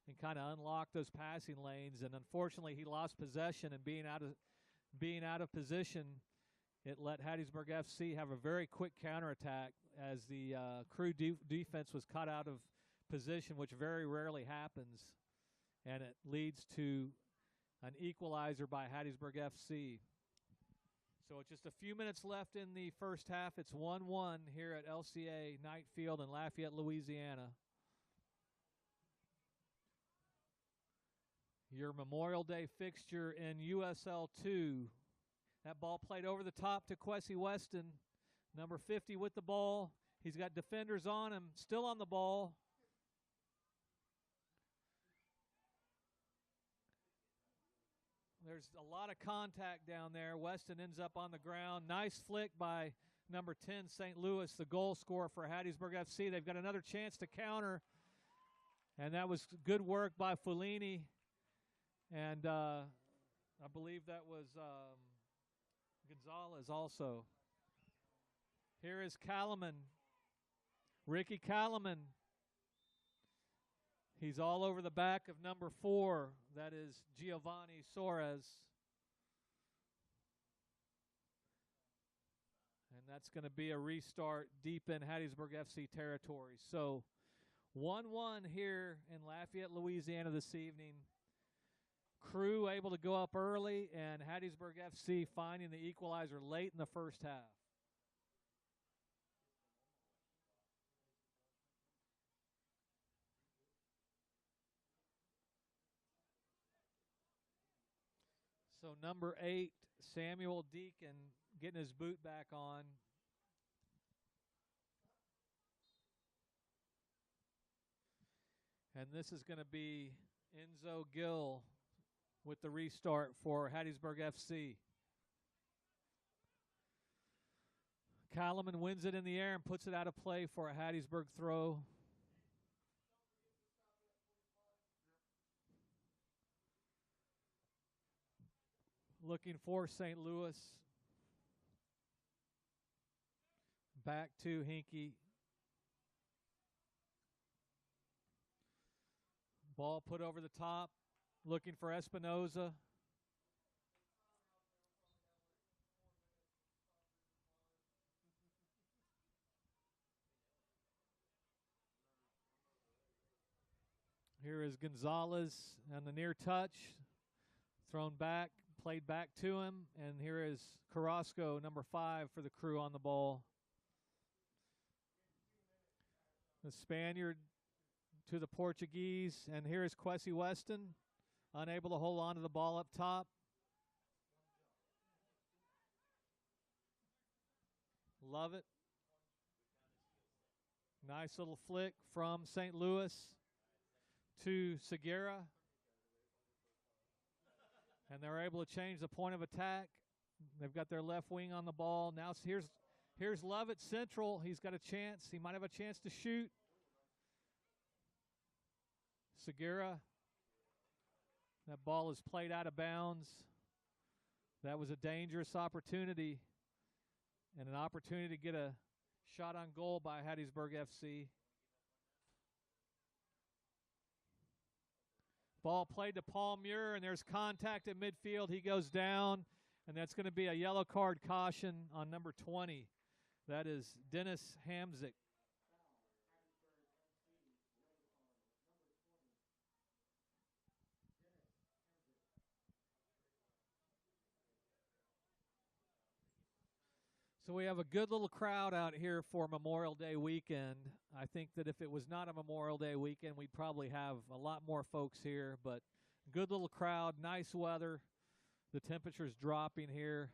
[SPEAKER 1] and kind of unlock those passing lanes. And unfortunately, he lost possession, and being out of position, it let Hattiesburg FC have a very quick counterattack as the Krewe defense was caught out of position, which very rarely happens, and it leads to an equalizer by Hattiesburg FC. So it's just a few minutes left in the first half. It's 1-1 here at LCA Knight Field in Lafayette, Louisiana. Your Memorial Day fixture in USL 2. That ball played over the top to Kwesi Weston, number 50 with the ball. He's got defenders on him, still on the ball. There's a lot of contact down there. Weston ends up on the ground. Nice flick by number 10, St. Louis, the goal scorer for Hattiesburg FC. They've got another chance to counter, and that was good work by Follini. And I believe that was Gonzalez also. Here is Kalaman, Ricky Kalaman. He's all over the back of number 4. That is Giovanni Soares. And that's going to be a restart deep in Hattiesburg FC territory. So 1-1 here in Lafayette, Louisiana this evening. Krewe able to go up early, and Hattiesburg FC finding the equalizer late in the first half. So number 8, Samuel Deacon, getting his boot back on. And this is going to be Enzo Gill with the restart for Hattiesburg FC. Kalaman wins it in the air and puts it out of play for a Hattiesburg throw. Looking for St. Louis. Back to Hinkie. Ball put over the top. Looking for Espinoza. Here is Gonzalez on the near touch. Thrown back, played back to him. And here is Carrasco, number 5 for the Krewe on the ball. The Spaniard to the Portuguese. And here is Kwesi Weston, unable to hold on to the ball up top. Love it. Nice little flick from St. Louis to Segura. And they're able to change the point of attack. They've got their left wing on the ball. Now here's Lovett Central. He's got a chance. He might have a chance to shoot. Segura. That ball is played out of bounds. That was a dangerous opportunity. And an opportunity to get a shot on goal by Hattiesburg FC. Ball played to Paul Muir, and there's contact at midfield. He goes down, and that's going to be a yellow card caution on number 20. That is Dennis Hamzik. So we have a good little crowd out here for Memorial Day weekend. I think that if it was not a Memorial Day weekend, we'd probably have a lot more folks here. But good little crowd, nice weather. The temperature's dropping here.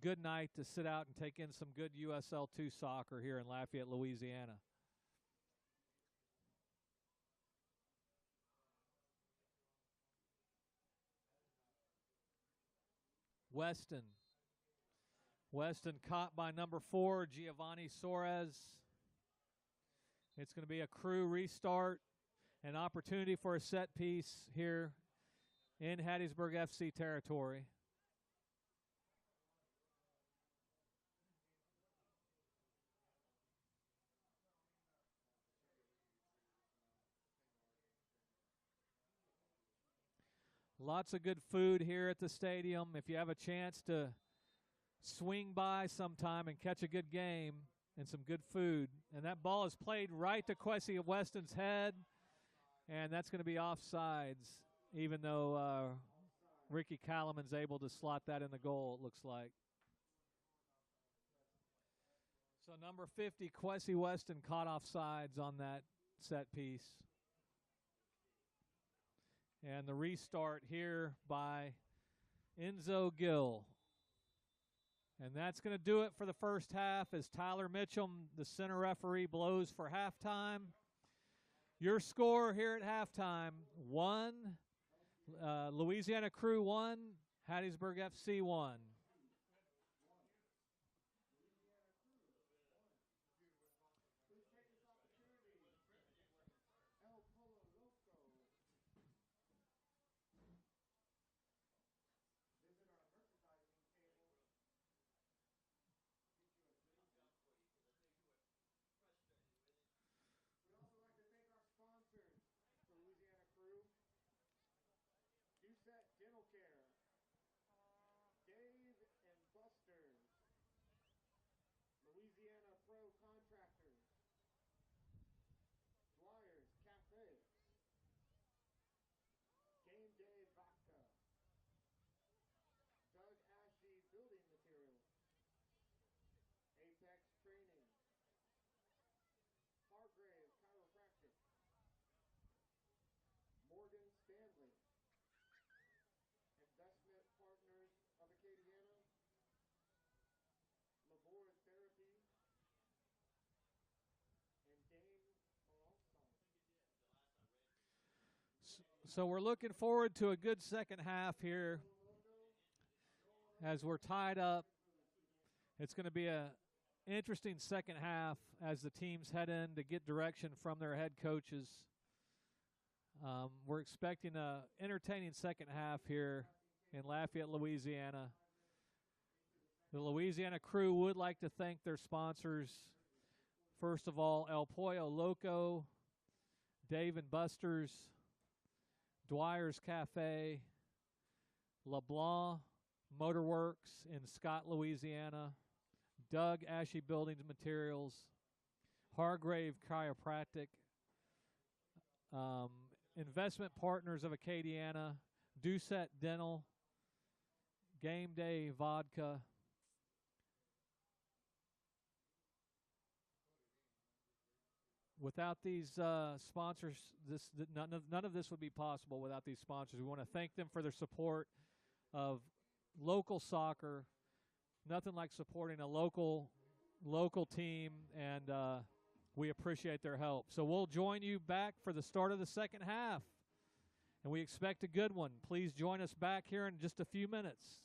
[SPEAKER 1] Good night to sit out and take in some good USL 2 soccer here in Lafayette, Louisiana. Weston caught by number 4, Giovanni Suarez. It's going to be a Krewe restart, an opportunity for a set piece here in Hattiesburg FC territory. Lots of good food here at the stadium. If you have a chance to swing by sometime and catch a good game and some good food. And that ball is played right to Kwesi Weston's head, and that's going to be offsides, even though Ricky Callman's able to slot that in the goal, it looks like. So number 50, Kwesi Weston, caught offsides on that set piece. And the restart here by Enzo Gill. And that's going to do it for the first half as Tyler Mitchum, the center referee, blows for halftime. Your score here at halftime, 1, Louisiana Krewe 1, Hattiesburg FC 1.
[SPEAKER 2] Dental Care, Dave and Buster's, Louisiana Pro Contractors, Dwyer's Cafe, Game Day Vodka, Doug Ashley Building Materials, Apex Training, Hargrave Chiropractic, Morgan Stanley, Investment Partners of Acadiana, Labor Therapy, and Dane Alongside.
[SPEAKER 1] So we're looking forward to a good second half here as we're tied up. It's going to be an interesting second half as the teams head in to get direction from their head coaches. We're expecting an entertaining second half here in Lafayette, Louisiana. The Louisiana Krewe would like to thank their sponsors. First of all, El Pollo Loco, Dave and Buster's, Dwyer's Cafe, LeBlanc Motorworks in Scott, Louisiana, Doug Ashley Buildings Materials, Hargrave Chiropractic, Investment Partners of Acadiana, Doucette Dental, Game Day Vodka, without these sponsors, none of this would be possible without these sponsors. We want to thank them for their support of local soccer. Nothing like supporting a local team, and we appreciate their help. So we'll join you back for the start of the second half, and we expect a good one. Please join us back here in just a few minutes.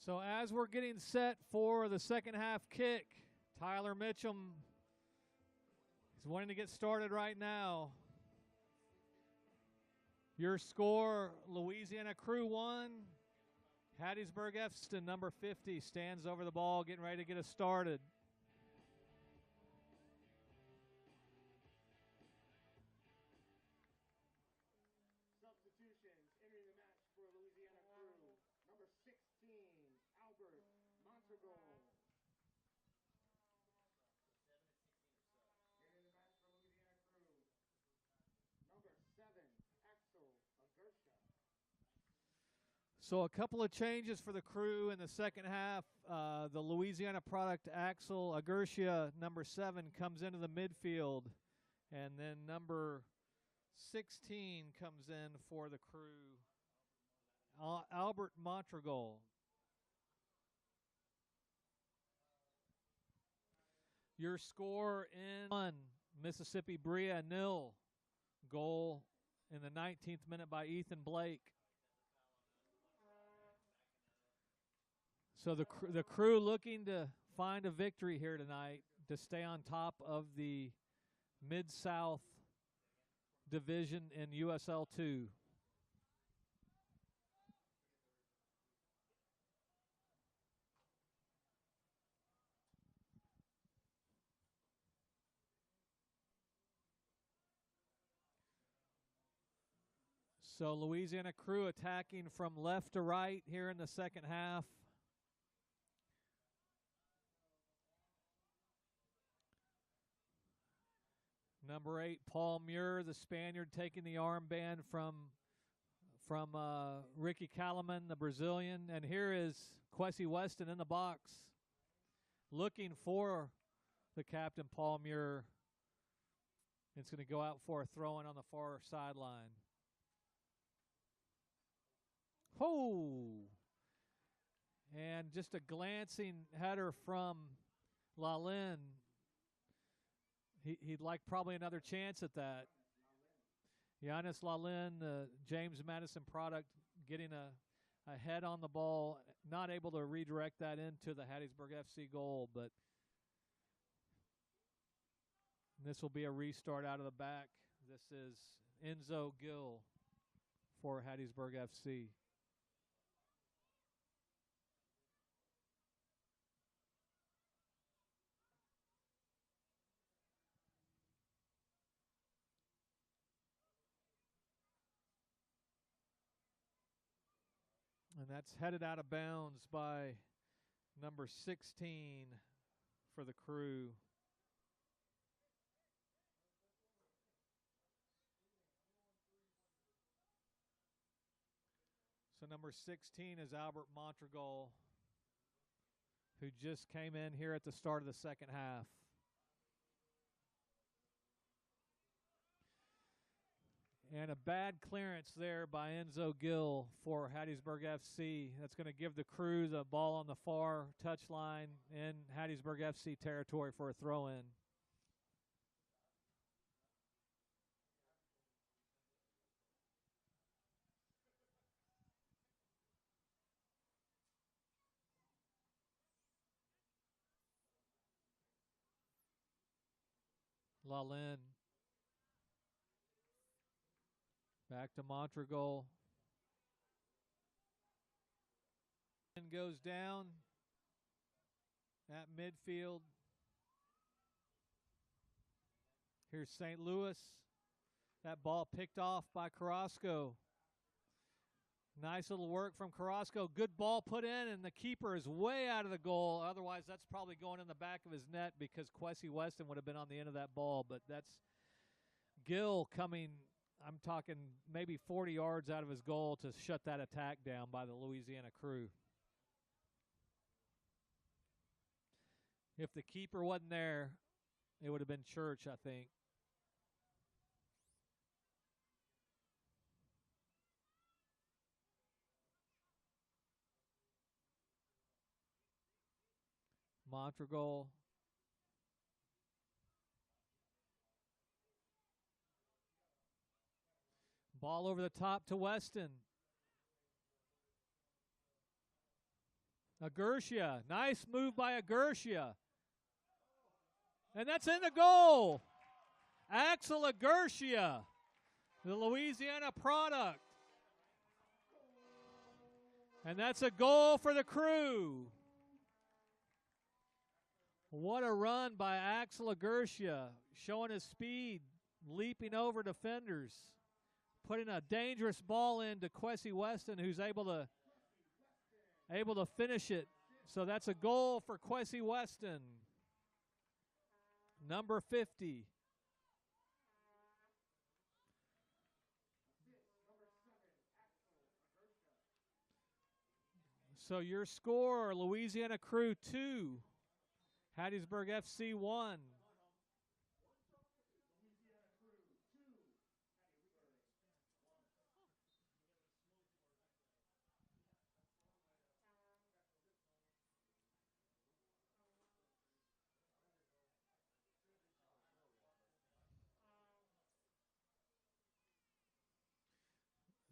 [SPEAKER 1] So as we're getting set for the second half kick, Tyler Mitchum is wanting to get started right now. Your score, Louisiana Krewe 1. Hattiesburg Efston, number 50, stands over the ball, getting ready to get us started.
[SPEAKER 2] Substitutions entering the match for Louisiana Krewe. Number 16, Albert Montragol. Entering the match for Louisiana Krewe. Number 7, Axel Agersha.
[SPEAKER 1] So a couple of changes for the Krewe in the second half. The Louisiana product, Axel Agersha, number 7, comes into the midfield. And then number 16 comes in for the Krewe, Albert Montragol. Your score in 1, Mississippi Bria 0. Goal in the 19th minute by Ethan Blake. So the Krewe looking to find a victory here tonight to stay on top of the Mid-South division in USL 2. So Louisiana Krewe attacking from left to right here in the second half. Number 8, Paul Muir, the Spaniard, taking the armband from Ricky Calaman, the Brazilian. And here is Kwesi Weston in the box, looking for the captain, Paul Muir. It's going to go out for a throw-in on the far sideline. Oh! And just a glancing header from Lalin. He'd like probably another chance at that. Giannis Lalin, the James Madison product, getting a head on the ball, not able to redirect that into the Hattiesburg FC goal, but this will be a restart out of the back. This is Enzo Gill for Hattiesburg FC. And that's headed out of bounds by number 16 for the Krewe. So number 16 is Albert Montragol, who just came in here at the start of the second half. And a bad clearance there by Enzo Gill for Hattiesburg FC. That's going to give the Krewe the ball on the far touchline in Hattiesburg FC territory for a throw-in. Lalin. Back to Montragol. And goes down at midfield. Here's St. Louis. That ball picked off by Carrasco. Nice little work from Carrasco. Good ball put in, and the keeper is way out of the goal. Otherwise, that's probably going in the back of his net because Kwesi Weston would have been on the end of that ball. But that's Gill coming, I'm talking maybe 40 yards out of his goal to shut that attack down by the Louisiana Krewe. If the keeper wasn't there, it would have been Church, I think. Montragol. Ball over the top to Weston. Agurcia. Nice move by Agurcia. And that's in the goal. Axel Agurcia, the Louisiana product. And that's a goal for the Krewe. What a run by Axel Agurcia, showing his speed, leaping over defenders, putting a dangerous ball into Kwesi Weston, who's able to finish it. So that's a goal for Kwesi Weston, number 50. So your score, Louisiana Krewe 2, Hattiesburg FC 1.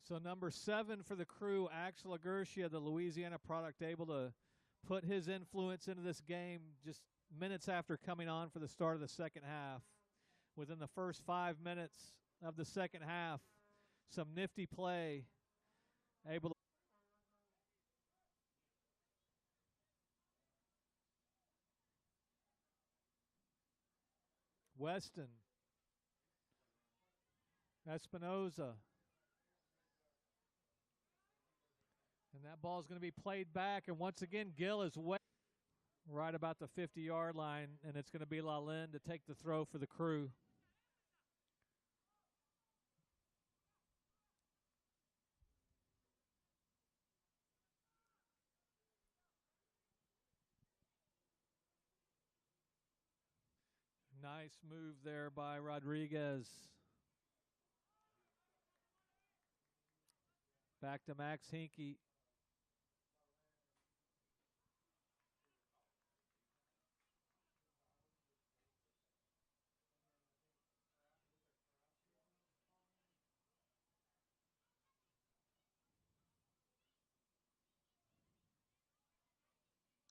[SPEAKER 1] So number 7 for the Krewe, Axel Agurcia, the Louisiana product, able to put his influence into this game just minutes after coming on for the start of the second half. Within the first 5 minutes of the second half, some nifty play, able to Weston, Espinoza. And that ball is going to be played back. And once again, Gill is right about the 50-yard line. And it's going to be Lalin to take the throw for the Krewe. Nice move there by Rodriguez. Back to Max Hinkie.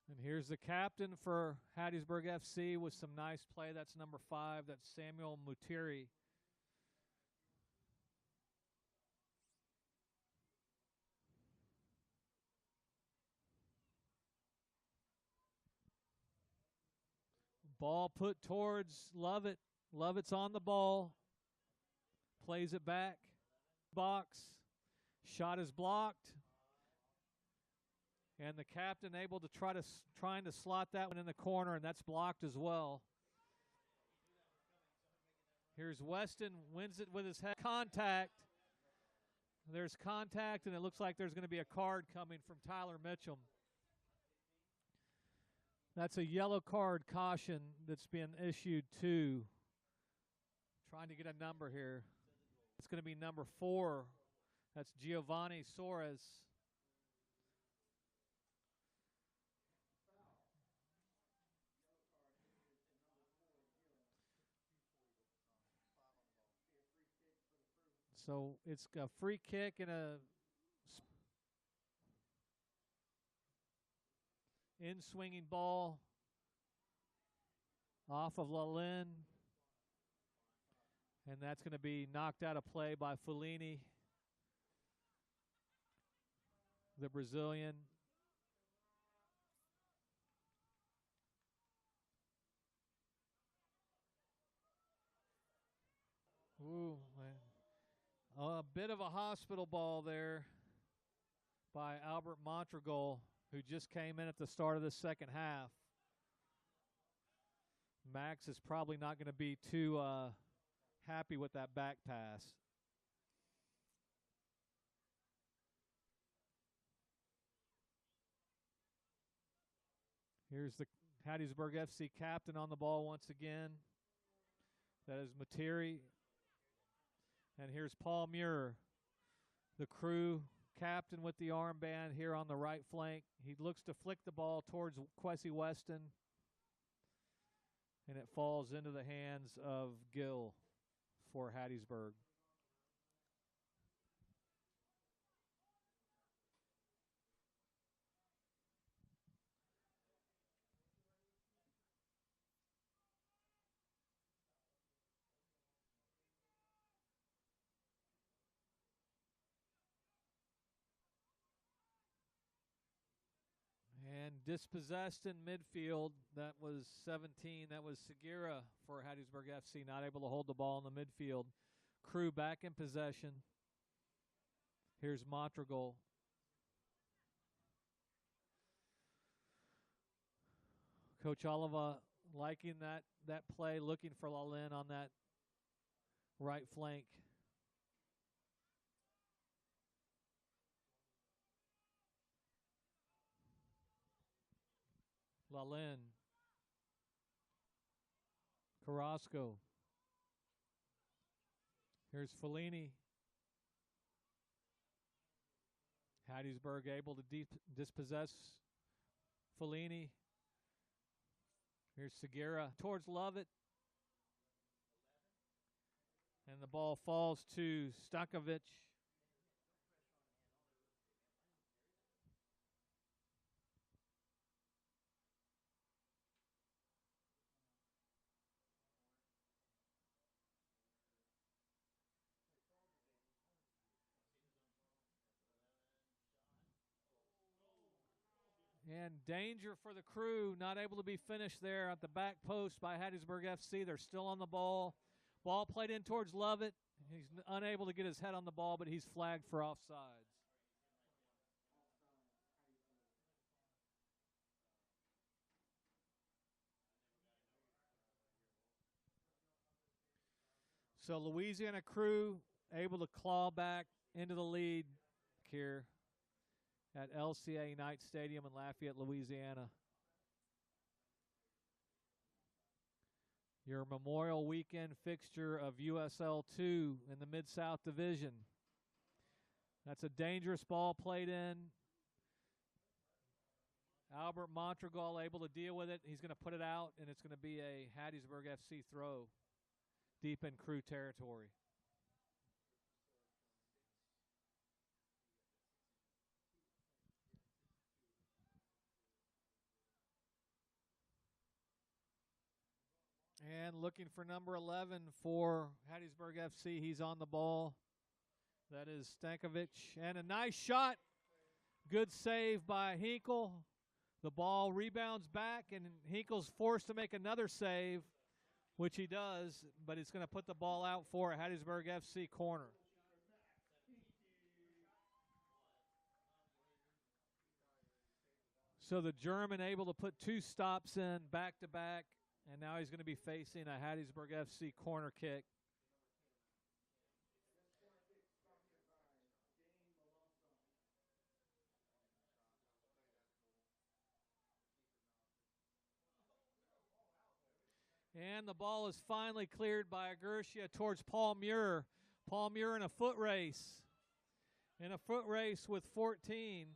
[SPEAKER 1] And here's the captain for Hattiesburg FC with some nice play. That's number 5. That's Samuel Mutiri. Ball put towards Lovett. Lovett's on the ball. Plays it back. Box. Shot is blocked. And the captain able to trying to slot that one in the corner, and that's blocked as well. Here's Weston, wins it with his head. Contact. There's contact, and it looks like there's going to be a card coming from Tyler Mitchum. That's a yellow card caution that's been issued to. Trying to get a number here. It's going to be number 4. That's Giovanni Soares. So it's a free kick and a in-swinging ball off of Lalin. And that's going to be knocked out of play by Fellini, the Brazilian. Ooh, man. A bit of a hospital ball there by Albert Montragol, who just came in at the start of the second half. Max is probably not going to be too happy with that back pass. Here's the Hattiesburg FC captain on the ball once again. That is Materi. And here's Paul Muir, the Krewe captain with the armband here on the right flank. He looks to flick the ball towards Kwesi Weston, and it falls into the hands of Gill for Hattiesburg. And dispossessed in midfield, that was 17. That was Segura for Hattiesburg FC, not able to hold the ball in the midfield. Krewe back in possession. Here's Montragol. Coach Oliva liking that play, looking for Lalin on that right flank. Lalin. Carrasco. Here's Fellini. Hattiesburg able to dispossess Fellini. Here's Segura towards Lovett. And the ball falls to Stankovic. And danger for the Krewe, not able to be finished there at the back post by Hattiesburg FC. They're still on the ball. Ball played in towards Lovett. He's unable to get his head on the ball, but he's flagged for offsides. So Louisiana Krewe able to claw back into the lead here at LCA Knight Stadium in Lafayette, Louisiana. Your Memorial Weekend fixture of USL 2 in the Mid-South Division. That's a dangerous ball played in. Albert Montragol able to deal with it. He's going to put it out, and it's going to be a Hattiesburg FC throw deep in Krewe territory. And looking for number 11 for Hattiesburg FC. He's on the ball. That is Stankovic. And a nice shot. Good save by Hinkle. The ball rebounds back, and Hinkle's forced to make another save, which he does, but he's going to put the ball out for a Hattiesburg FC corner. So the German able to put 2 stops in back-to-back, and now he's going to be facing a Hattiesburg FC corner kick. And the ball is finally cleared by Aguirre towards Paul Muir. Paul Muir in a foot race. In a foot race with 14.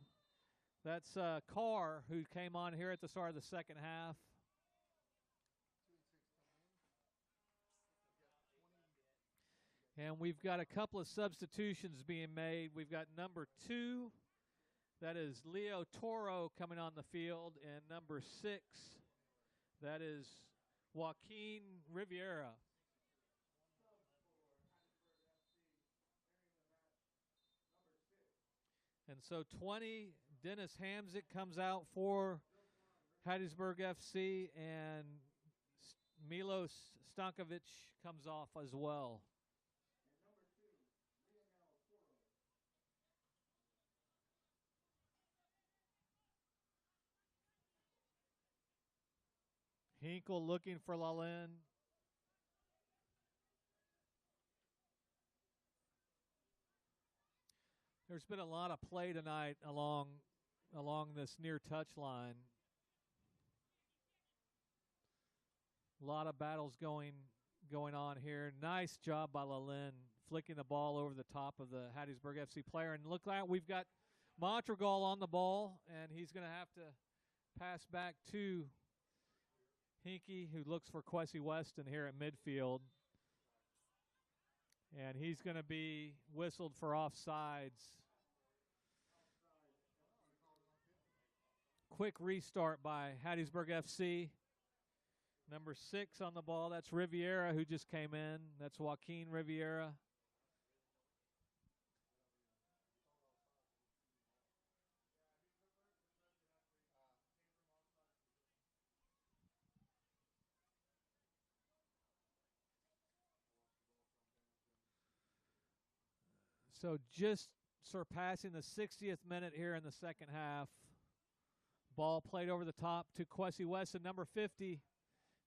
[SPEAKER 1] That's Carr, who came on here at the start of the second half. And we've got a couple of substitutions being made. We've got number 2, that is Leo Toro, coming on the field, and number 6, that is Joaquin Riviera. And so 20, Dennis Hamzik comes out for Hattiesburg FC, and Milos Stankovic comes off as well. Hinkle looking for Lalin. There's been a lot of play tonight along this near touch line. A lot of battles going on here. Nice job by Lalin, flicking the ball over the top of the Hattiesburg FC player. And look like we've got Montragol on the ball, and he's going to have to pass back to Hinkie, who looks for Kwesi Weston here at midfield. And he's going to be whistled for offsides. Quick restart by Hattiesburg FC. Number 6 on the ball. That's Riviera, who just came in. That's Joaquin Riviera. So just surpassing the 60th minute here in the second half. Ball played over the top to Kwesi Weston, number 50.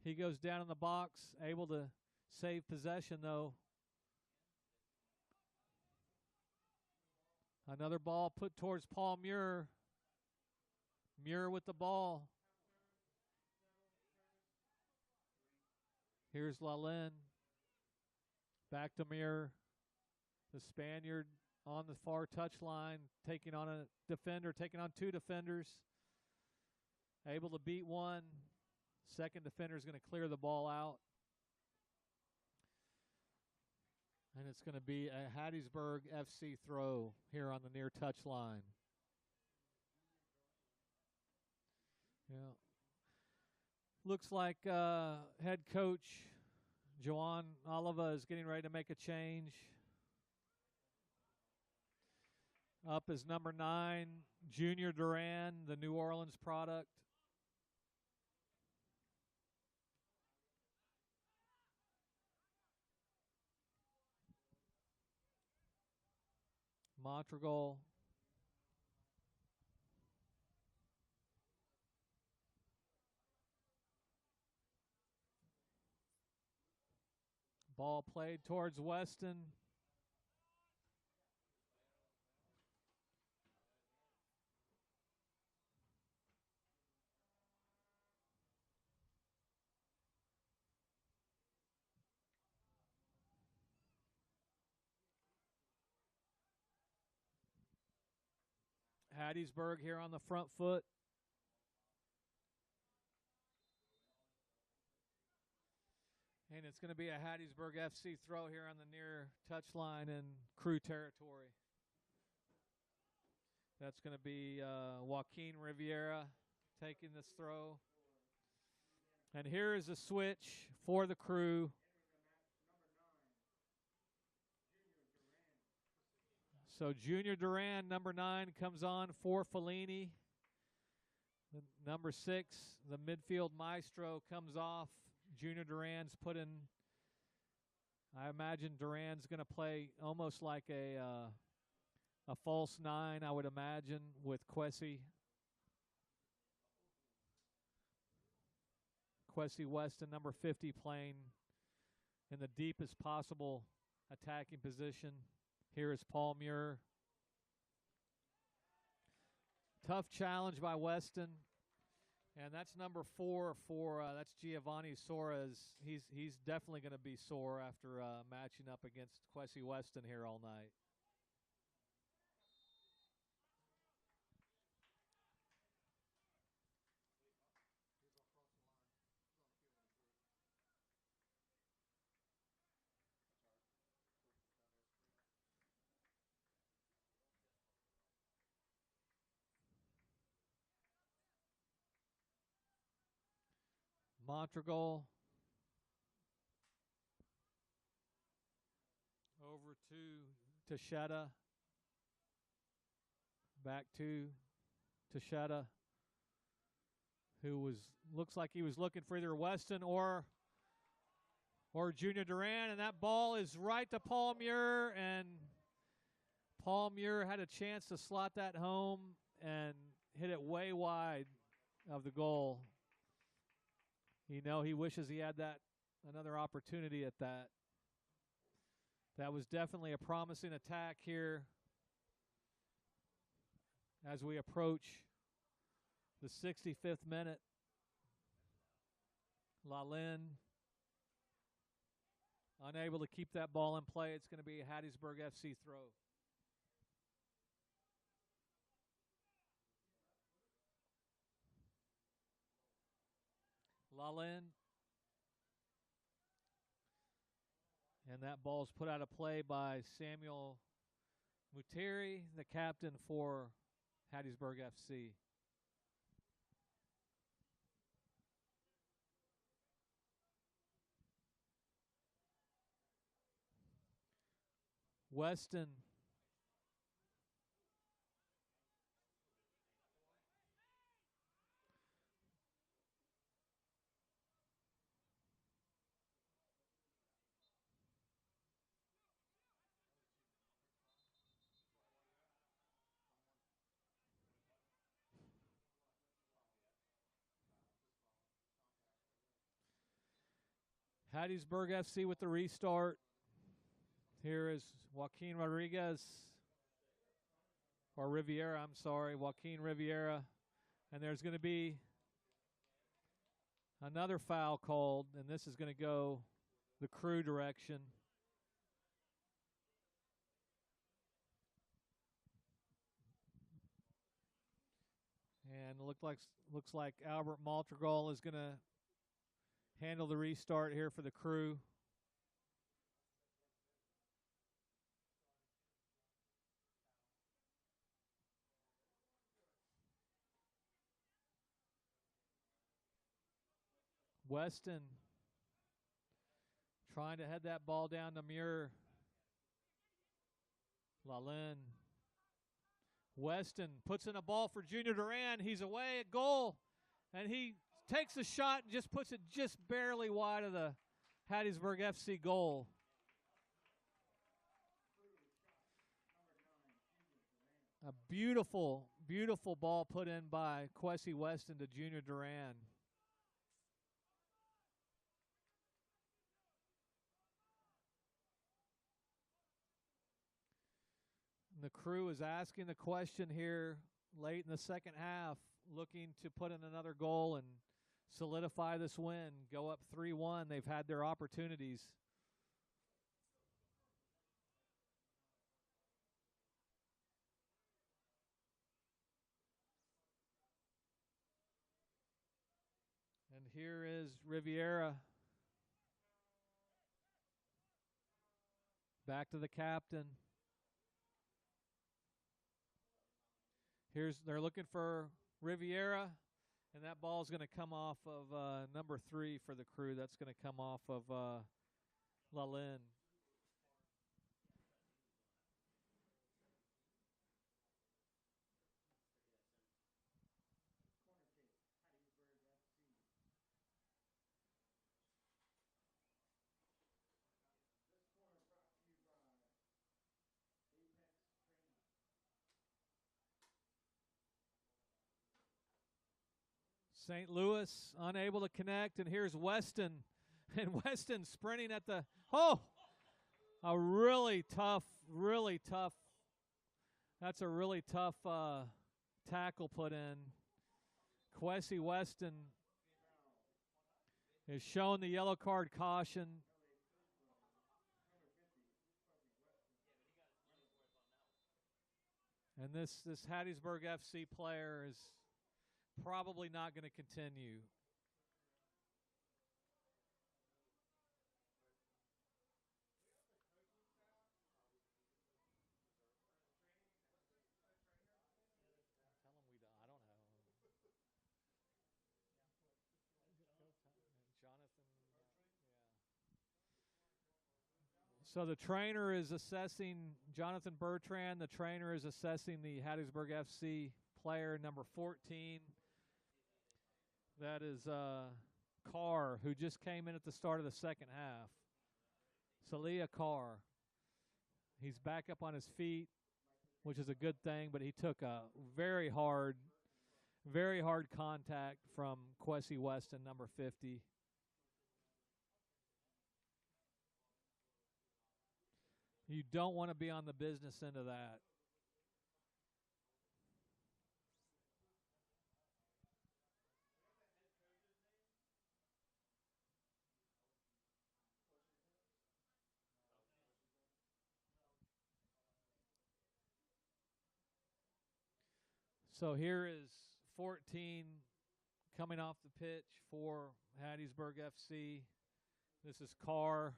[SPEAKER 1] He goes down in the box, able to save possession, though. Another ball put towards Paul Muir. Muir with the ball. Here's Lalin. Back to Muir. The Spaniard on the far touchline, taking on a defender, taking on two defenders. Able to beat one. Second defender is going to clear the ball out. And it's going to be a Hattiesburg FC throw here on the near touchline. Yeah. Looks like head coach Joan Oliva is getting ready to make a change. Up is number 9, Junior Duran, the New Orleans product. Montregal. Ball played towards Weston. Hattiesburg here on the front foot. And it's going to be a Hattiesburg FC throw here on the near touchline in Krewe territory. That's going to be Joaquin Riviera taking this throw. And here is a switch for the Krewe. So Junior Duran, number 9, comes on for Fellini. The number 6, the midfield maestro, comes off. Junior Duran's put in. I imagine Duran's going to play almost like a false 9, I would imagine, with Kwesi Weston, number 50, playing in the deepest possible attacking position. Here is Paul Muir. Tough challenge by Weston. And that's number 4 for that's Giovanni Soares. He's definitely going to be sore after matching up against Kwesi Weston here all night. Montregal over to Teixeira. Back to Teixeira, who looks like he was looking for either Weston or Junior Duran, and that ball is right to Paul Muir, and Paul Muir had a chance to slot that home and hit it way wide of the goal. He wishes he had another opportunity at that. That was definitely a promising attack here as we approach the 65th minute. Lalin unable to keep that ball in play. It's going to be a Hattiesburg FC throw. Lalin. And that ball's put out of play by Samuel Muteri, the captain for Hattiesburg FC. Weston. Hattiesburg FC with the restart. Here is Joaquin Rodriguez, or Riviera, I'm sorry, Joaquin Riviera. And there's going to be another foul called, and this is going to go the Krewe direction. And looks like Albert Maltergall is going to handle the restart here for the Krewe. Weston trying to head that ball down to Muir. Lalin. Weston puts in a ball for Junior Duran. He's away at goal. And he takes a shot and just puts it just barely wide of the Hattiesburg FC goal. A beautiful, beautiful ball put in by Kwesi Weston to Junior Duran. The Krewe is asking the question here late in the second half, looking to put in another goal and solidify this win, go up 3-1. They've had their opportunities. And here is Riviera. Back to the captain. They're looking for Riviera, and that ball is going to come off of number 3 for the Krewe. That's going to come off of Lalin. St. Louis unable to connect, and here's Weston. And Weston sprinting at the, a really tough, that's a really tough tackle put in. Kwesi Weston is showing the yellow card caution. And this Hattiesburg FC player is probably not going to continue. So the trainer is assessing Jonathan Bertrand. The trainer is assessing the Hattiesburg FC player number 14. That is Carr, who just came in at the start of the second half. Salia Carr. He's back up on his feet, which is a good thing, but he took a very hard contact from Kwesi Weston, number 50. You don't want to be on the business end of that. So here is 14 coming off the pitch for Hattiesburg FC. This is Carr.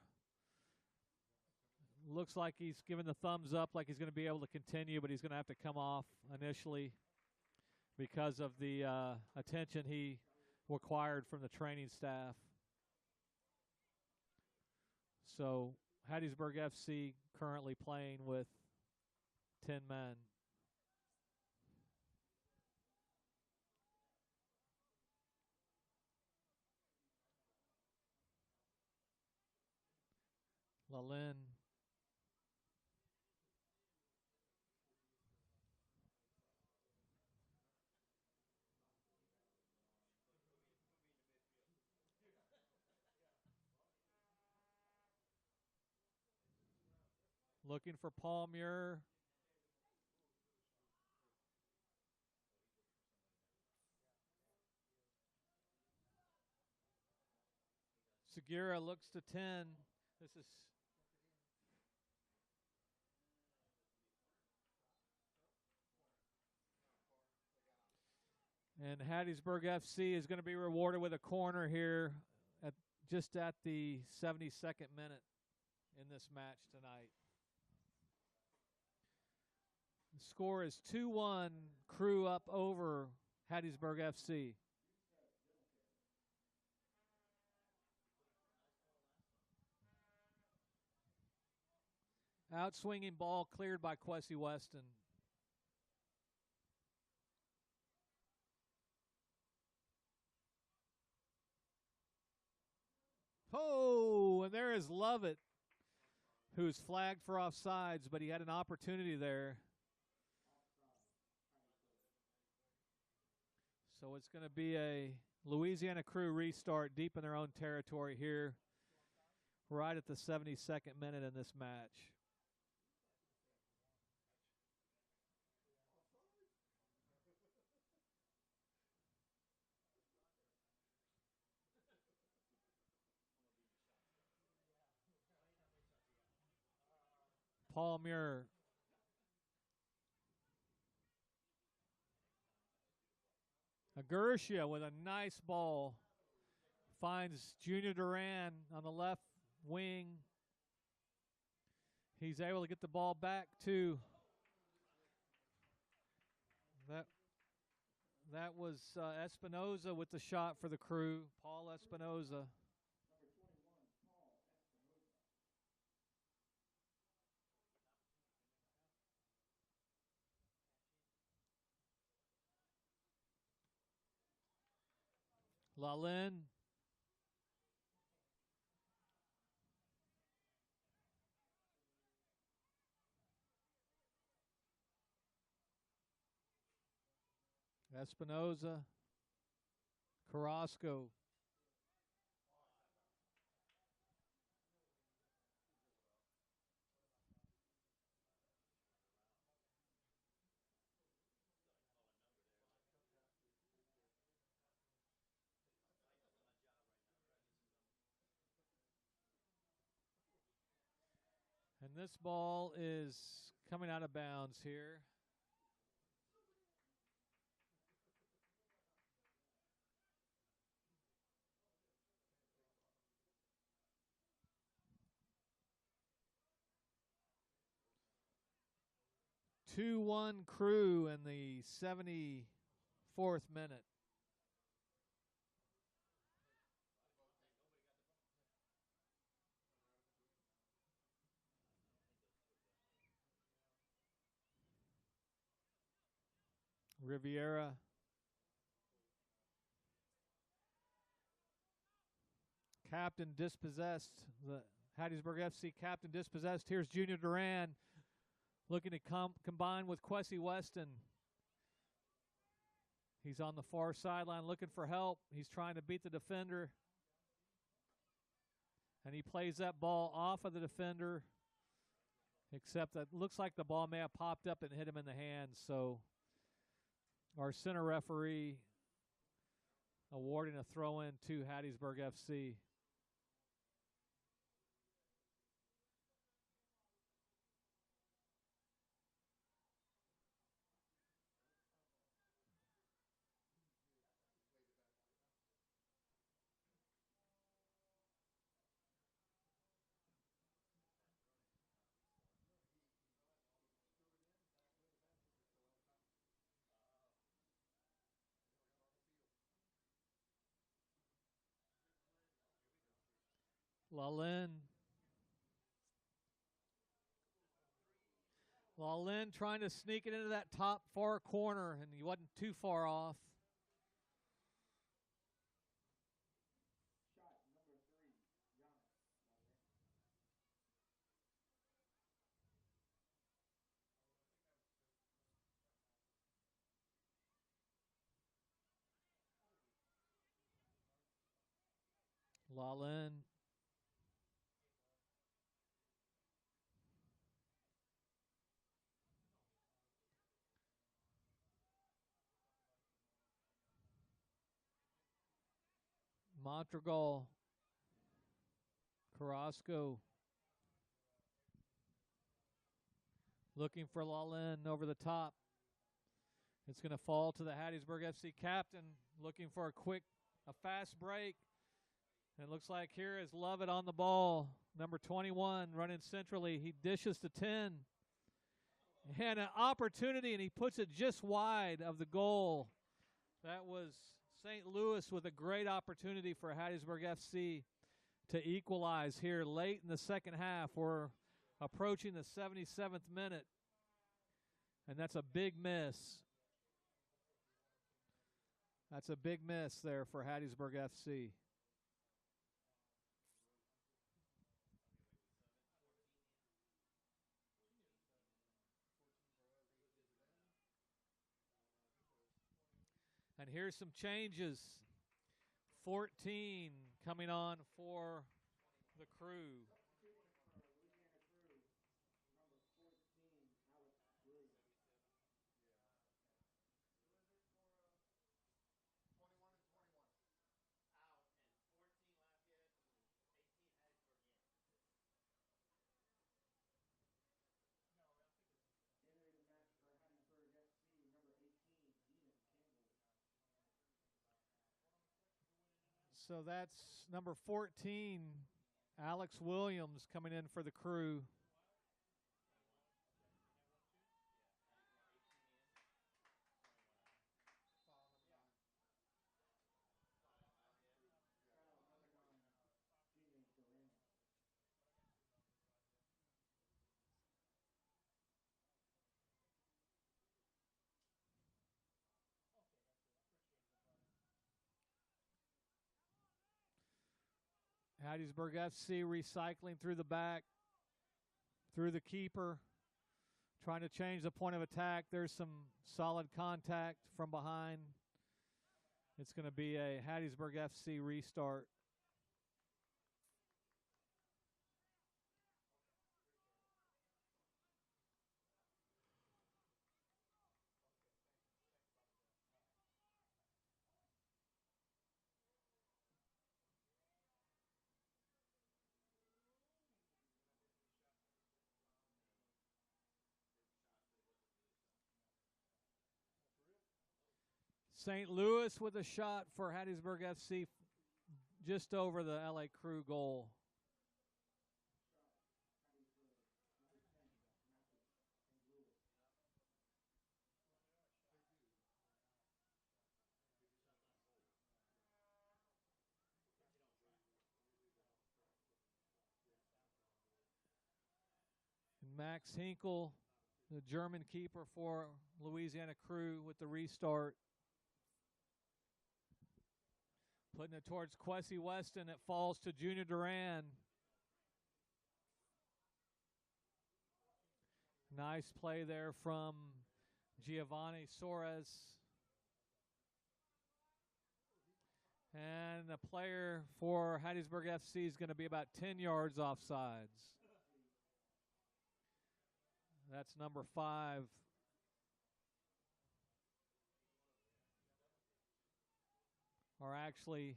[SPEAKER 1] Looks like he's giving the thumbs up, like he's going to be able to continue, but he's going to have to come off initially because of the attention he required from the training staff. So Hattiesburg FC currently playing with 10 men. Lalin. Looking for Paul Muir. Segura looks to 10. This is and Hattiesburg FC is going to be rewarded with a corner here at just at the 72nd minute in this match tonight. The score is 2-1, Krewe up over Hattiesburg FC. Outswinging ball cleared by Kwesi Weston. Oh, and there is Lovett, who's flagged for offsides, but he had an opportunity there. So it's going to be a Louisiana Krewe restart deep in their own territory here, right at the 72nd minute in this match. Paul Muir. Agurcia with a nice ball. Finds Junior Duran on the left wing. He's able to get the ball back to that was Espinoza with the shot for the Krewe. Paul Espinoza. Lalin. Espinoza. Carrasco. And this ball is coming out of bounds here. Two-one Krewe in the 74th minute. Riviera. Captain dispossessed. The Hattiesburg FC captain dispossessed. Here's Junior Duran looking to combine with Kwesi Weston. He's on the far sideline looking for help. He's trying to beat the defender. And he plays that ball off of the defender, except that looks like the ball may have popped up and hit him in the hands. So our center referee awarding a throw-in to Hattiesburg FC. Lalin. Lalin trying to sneak it into that top far corner, and he wasn't too far off.
[SPEAKER 2] Shot number 3,
[SPEAKER 1] Lalin. Montragal, Carrasco. Looking for Lalin over the top. It's going to fall to the Hattiesburg FC captain. Looking for a fast break. And it looks like here is Lovett on the ball. Number 21 running centrally. He dishes to 10. And an opportunity, and he puts it just wide of the goal. That was St. Louis with a great opportunity for Hattiesburg FC to equalize here late in the second half. We're approaching the 77th minute. And that's a big miss. That's a big miss there for Hattiesburg FC. And here's some changes. 14 coming on for the Krewe. So that's number 14, Alex Williams, coming in for the Krewe. Hattiesburg FC recycling through the back, through the keeper, trying to change the point of attack. There's some solid contact from behind. It's going to be a Hattiesburg FC restart. St. Louis with a shot for Hattiesburg FC just over the LA Krewe goal. And Max Hinkle, the German keeper for Louisiana Krewe, with the restart. Putting it towards Kwesi Weston. It falls to Junior Duran. Nice play there from Giovanni Soares. And the player for Hattiesburg FC is going to be about 10 yards offsides. That's number 5. Or actually,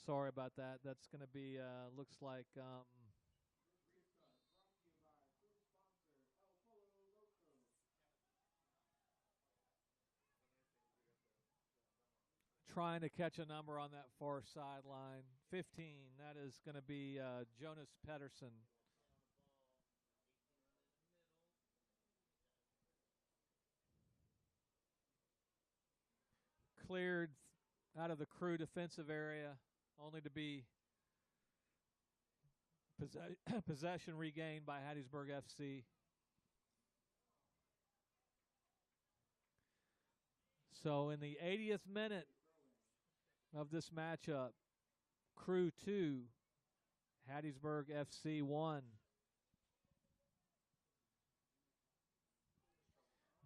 [SPEAKER 1] sorry about that. That's going to be, looks like, trying to catch a number on that far sideline. 15, that is going to be Jonas Pedersen. Cleared out of the Krewe defensive area, only to be possession regained by Hattiesburg FC. So in the 80th minute of this matchup, Krewe 2, Hattiesburg FC 1.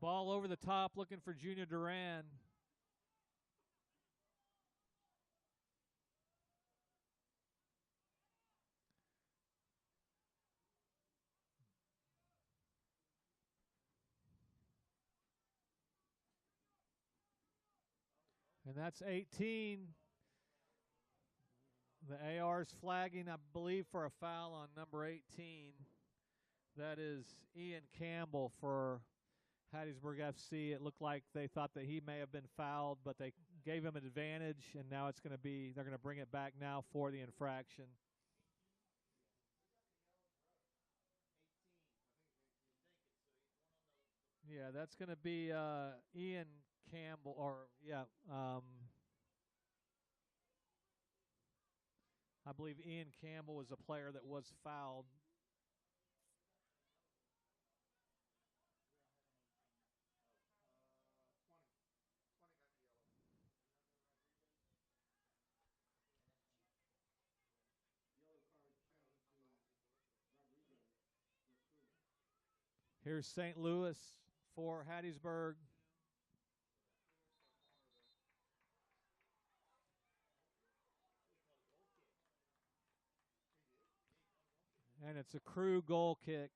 [SPEAKER 1] Ball over the top, looking for Junior Duran. And that's 18. The AR's flagging, I believe, for a foul on number 18. That is Ian Campbell for Hattiesburg FC. It looked like they thought that he may have been fouled, but they gave him an advantage, and now it's going to be, they're going to bring it back now for the infraction. Yeah, that's going to be Ian Campbell, or I believe Ian Campbell was a player that was fouled. Here's St. Louis for Hattiesburg. And it's a Krewe goal kick.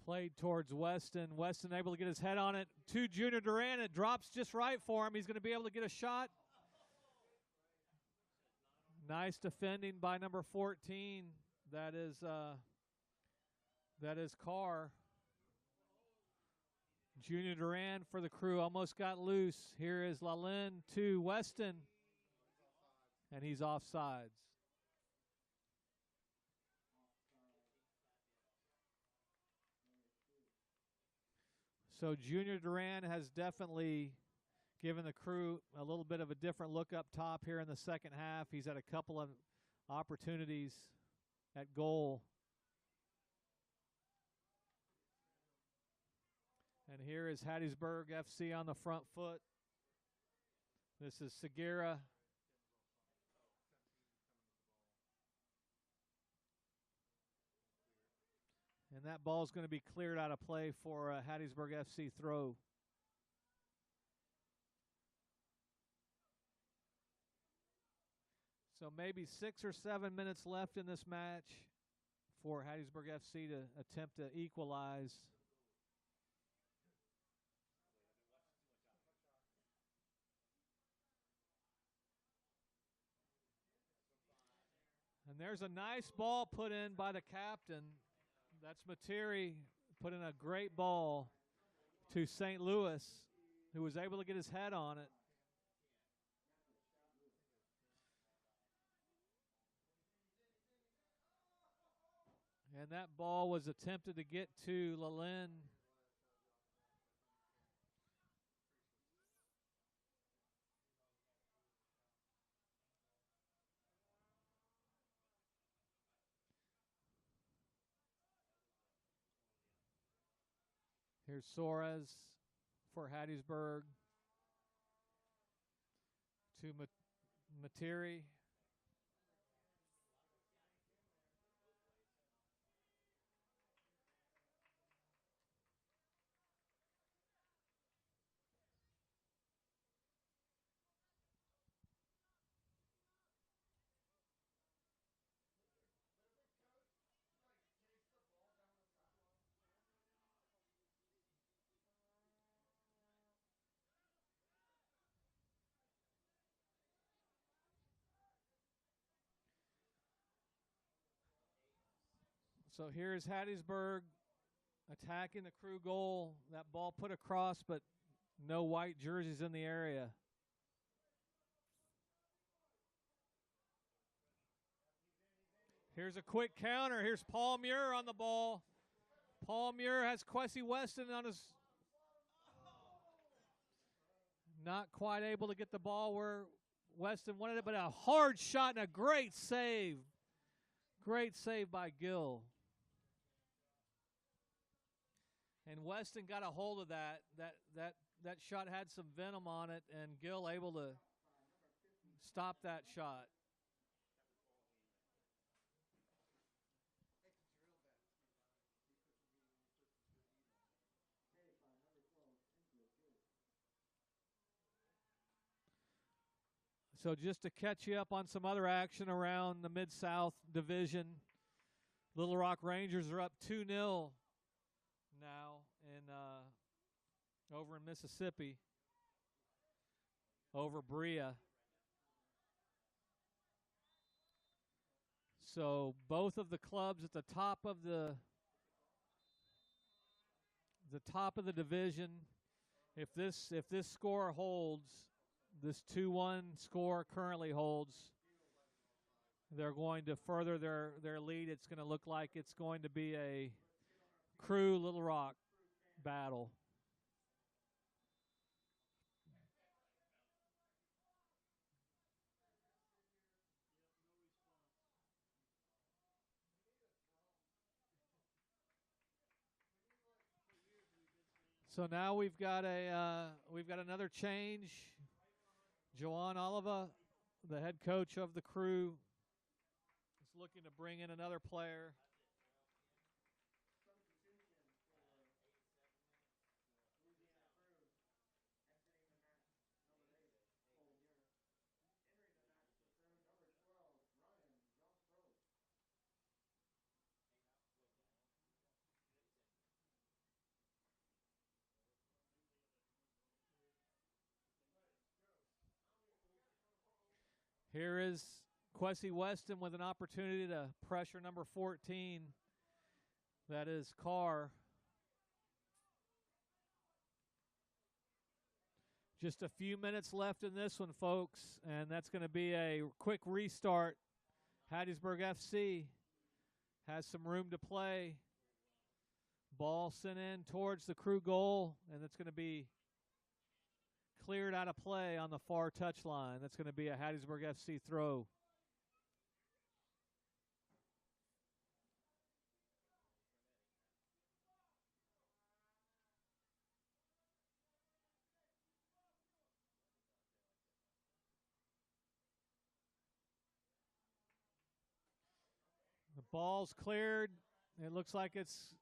[SPEAKER 1] Played towards Weston. Weston able to get his head on it to Junior Duran. It drops just right for him. He's going to be able to get a shot. Nice defending by number 14. That is Carr. Junior Duran for the Krewe almost got loose. Here is Lalin to Weston, and he's offsides. So Junior Duran has definitely given the Krewe a little bit of a different look up top here in the second half. He's had a couple of opportunities at goal. And here is Hattiesburg FC on the front foot. This is Segura. And that ball is going to be cleared out of play for a Hattiesburg FC throw. So maybe 6 or 7 minutes left in this match for Hattiesburg FC to attempt to equalize. And there's a nice ball put in by the captain. That's Materi put in a great ball to St. Louis, who was able to get his head on it. And that ball was attempted to get to Lalin. Here's Suarez for Hattiesburg to Materi. So here's Hattiesburg attacking the Krewe goal. That ball put across, but no white jerseys in the area. Here's a quick counter. Here's Paul Muir on the ball. Paul Muir has Kwesi Weston on his... Not quite able to get the ball where Weston wanted it, but a hard shot and a great save. Great save by Gill. And Weston got a hold of that. That shot had some venom on it, and Gill able to stop that shot. So just to catch you up on some other action around the Mid-South Division, Little Rock Rangers are up 2-0 now over in Mississippi over Berea. So both of the clubs at the top of the division, if this score holds, this 2-1 score currently holds, they're going to further their lead. It's going to look like it's going to be a Krewe Little Rock battle. So now we've got another change. Joanne Oliva, the head coach of the Krewe, is looking to bring in another player. Here is Quessy Weston with an opportunity to pressure number 14. That is Carr. Just a few minutes left in this one, folks, and that's going to be a quick restart. Hattiesburg FC has some room to play. Ball sent in towards the Krewe goal, and it's going to be cleared out of play on the far touchline. That's going to be a Hattiesburg FC throw. The ball's cleared. It looks like it's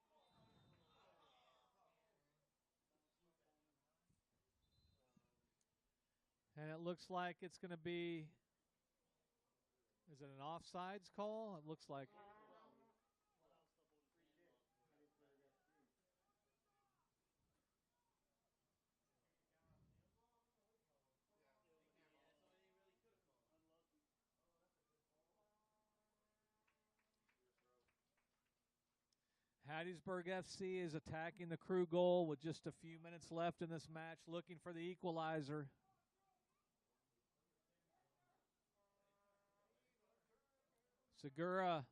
[SPEAKER 1] going to be, is it an offsides call? It looks like. Hattiesburg FC is attacking the Krewe goal with just a few minutes left in this match, looking for the equalizer. Segura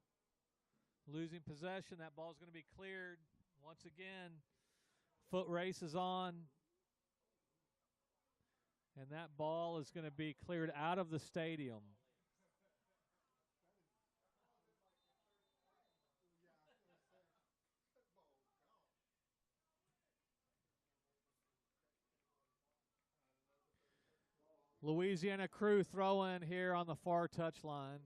[SPEAKER 1] losing possession. That ball's going to be cleared. Once again, foot race is on. And that ball is going to be cleared out of the stadium. Louisiana Krewe throw in here on the far touchline.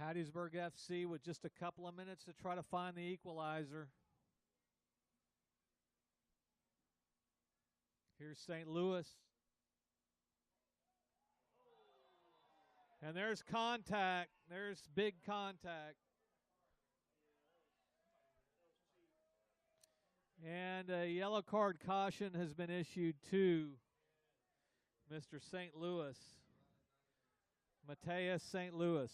[SPEAKER 1] Hattiesburg FC with just a couple of minutes to try to find the equalizer. Here's St. Louis. And there's contact. There's big contact. And a yellow card caution has been issued to Mr. St. Louis. Mateus St. Louis.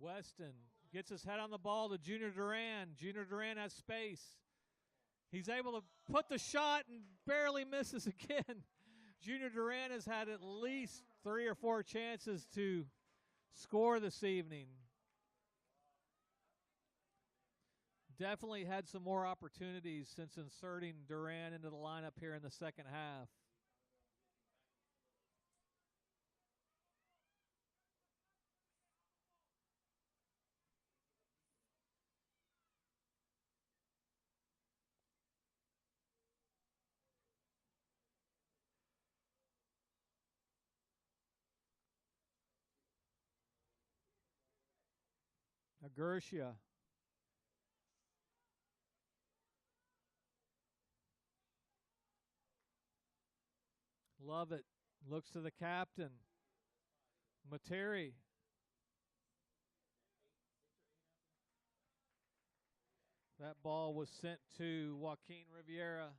[SPEAKER 1] Weston gets his head on the ball to Junior Duran. Junior Duran has space. He's able to put the shot and barely misses again. Junior Duran has had at least 3 or 4 chances to score this evening. Definitely had some more opportunities since inserting Duran into the lineup here in the second half. Agursha. Love it. Looks to the captain. Materi. That ball was sent to Joaquin Riviera.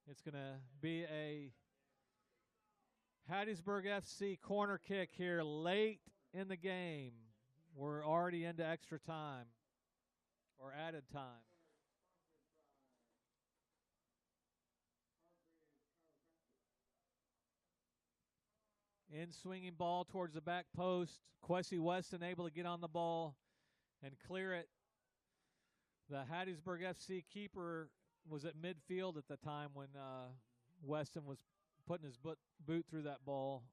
[SPEAKER 1] It's going to be a Hattiesburg FC corner kick here late in the game. We're already into extra time or added time. In swinging ball towards the back post. Kwesi Weston able to get on the ball and clear it. The Hattiesburg FC keeper was at midfield at the time when Weston was putting his boot through that ball.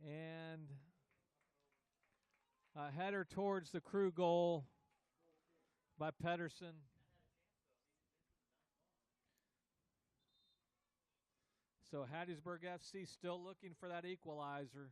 [SPEAKER 1] And a header towards the Krewe goal by Pedersen. So Hattiesburg FC still looking for that equalizer.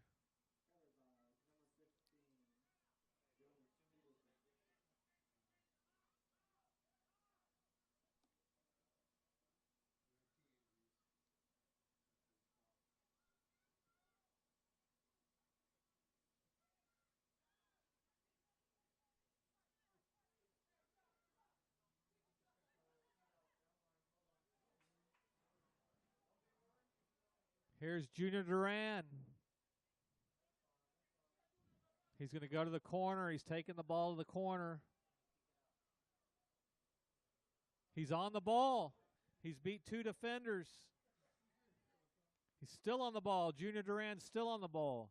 [SPEAKER 1] Here's Junior Duran. He's going to go to the corner. He's taking the ball to the corner. He's on the ball. He's beat 2 defenders. He's still on the ball. Junior Duran's still on the ball.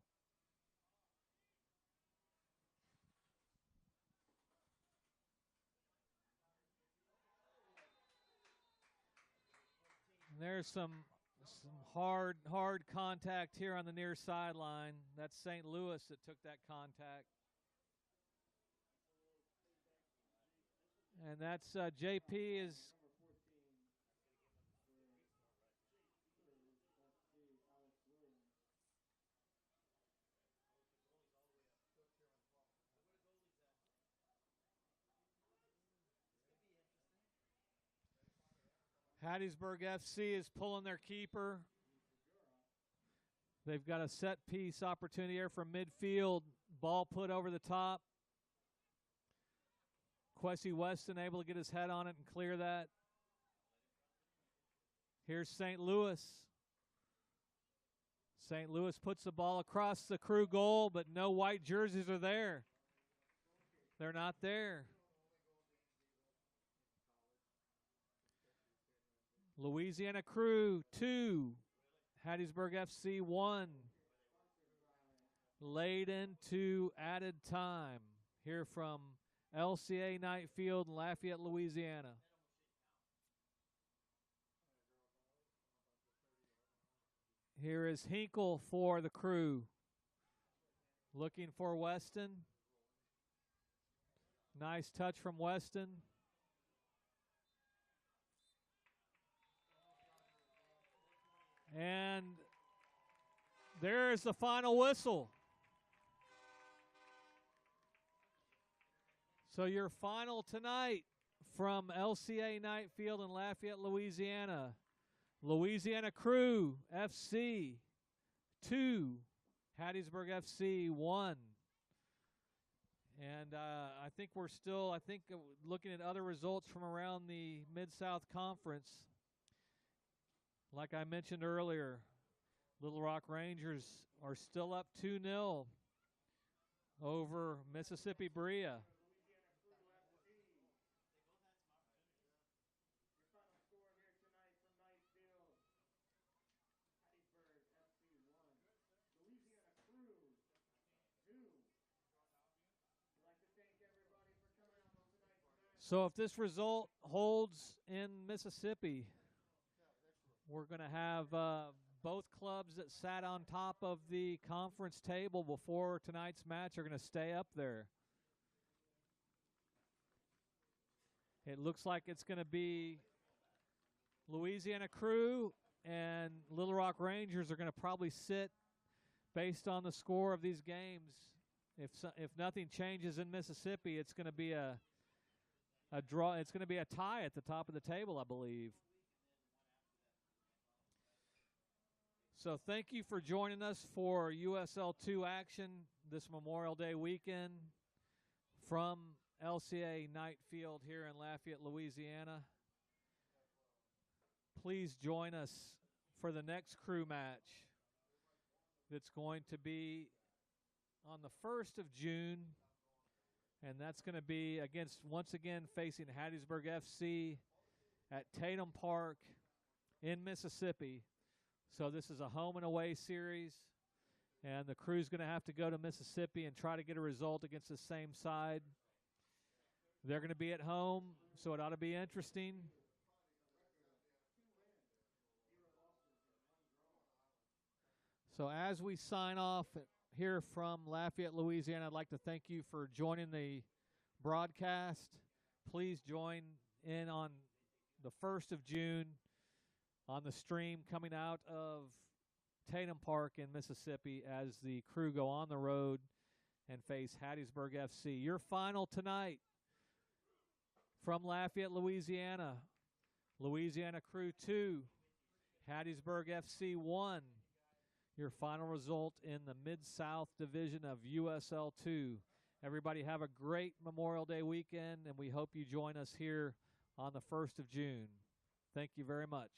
[SPEAKER 1] And there's some hard contact here on the near sideline. That's St. Louis that took that contact. And that's JP is Hattiesburg FC is pulling their keeper. They've got a set piece opportunity here from midfield. Ball put over the top. Kwesi Weston able to get his head on it and clear that. Here's St. Louis. St. Louis puts the ball across the Krewe goal, but no white jerseys are there. They're not there. Louisiana Krewe 2, Hattiesburg FC 1. Laid into added time here from LCA Knight Field in Lafayette, Louisiana. Here is Hinkle for the Krewe. Looking for Weston. Nice touch from Weston. And there is the final whistle. So your final tonight from LCA Knight Field in Lafayette, Louisiana. Louisiana Krewe FC 2, Hattiesburg FC 1. And I think we're still, looking at other results from around the Mid-South Conference. Like I mentioned earlier, Little Rock Rangers are still up 2-0 over Mississippi Berea. So if this result holds in Mississippi, we're going to have both clubs that sat on top of the conference table before tonight's match are going to stay up there. It looks like it's going to be Louisiana Krewe and Little Rock Rangers are going to probably sit based on the score of these games. If nothing changes in Mississippi, it's going to be a draw. It's going to be a tie at the top of the table, I believe. So thank you for joining us for USL 2 action this Memorial Day weekend from LCA Knight Field here in Lafayette, Louisiana. Please join us for the next Krewe match that's going to be on the 1st of June. And that's going to be once again facing Hattiesburg FC at Tatum Park in Mississippi. So this is a home and away series. And the Krewe's going to have to go to Mississippi and try to get a result against the same side. They're going to be at home, so it ought to be interesting. So as we sign off here from Lafayette, Louisiana, I'd like to thank you for joining the broadcast. Please join in on the 1st of June on the stream coming out of Tatum Park in Mississippi as the Krewe go on the road and face Hattiesburg FC. Your final tonight from Lafayette, Louisiana. Louisiana Krewe 2, Hattiesburg FC 1. Your final result in the Mid-South Division of USL 2. Everybody have a great Memorial Day weekend, and we hope you join us here on the 1st of June. Thank you very much.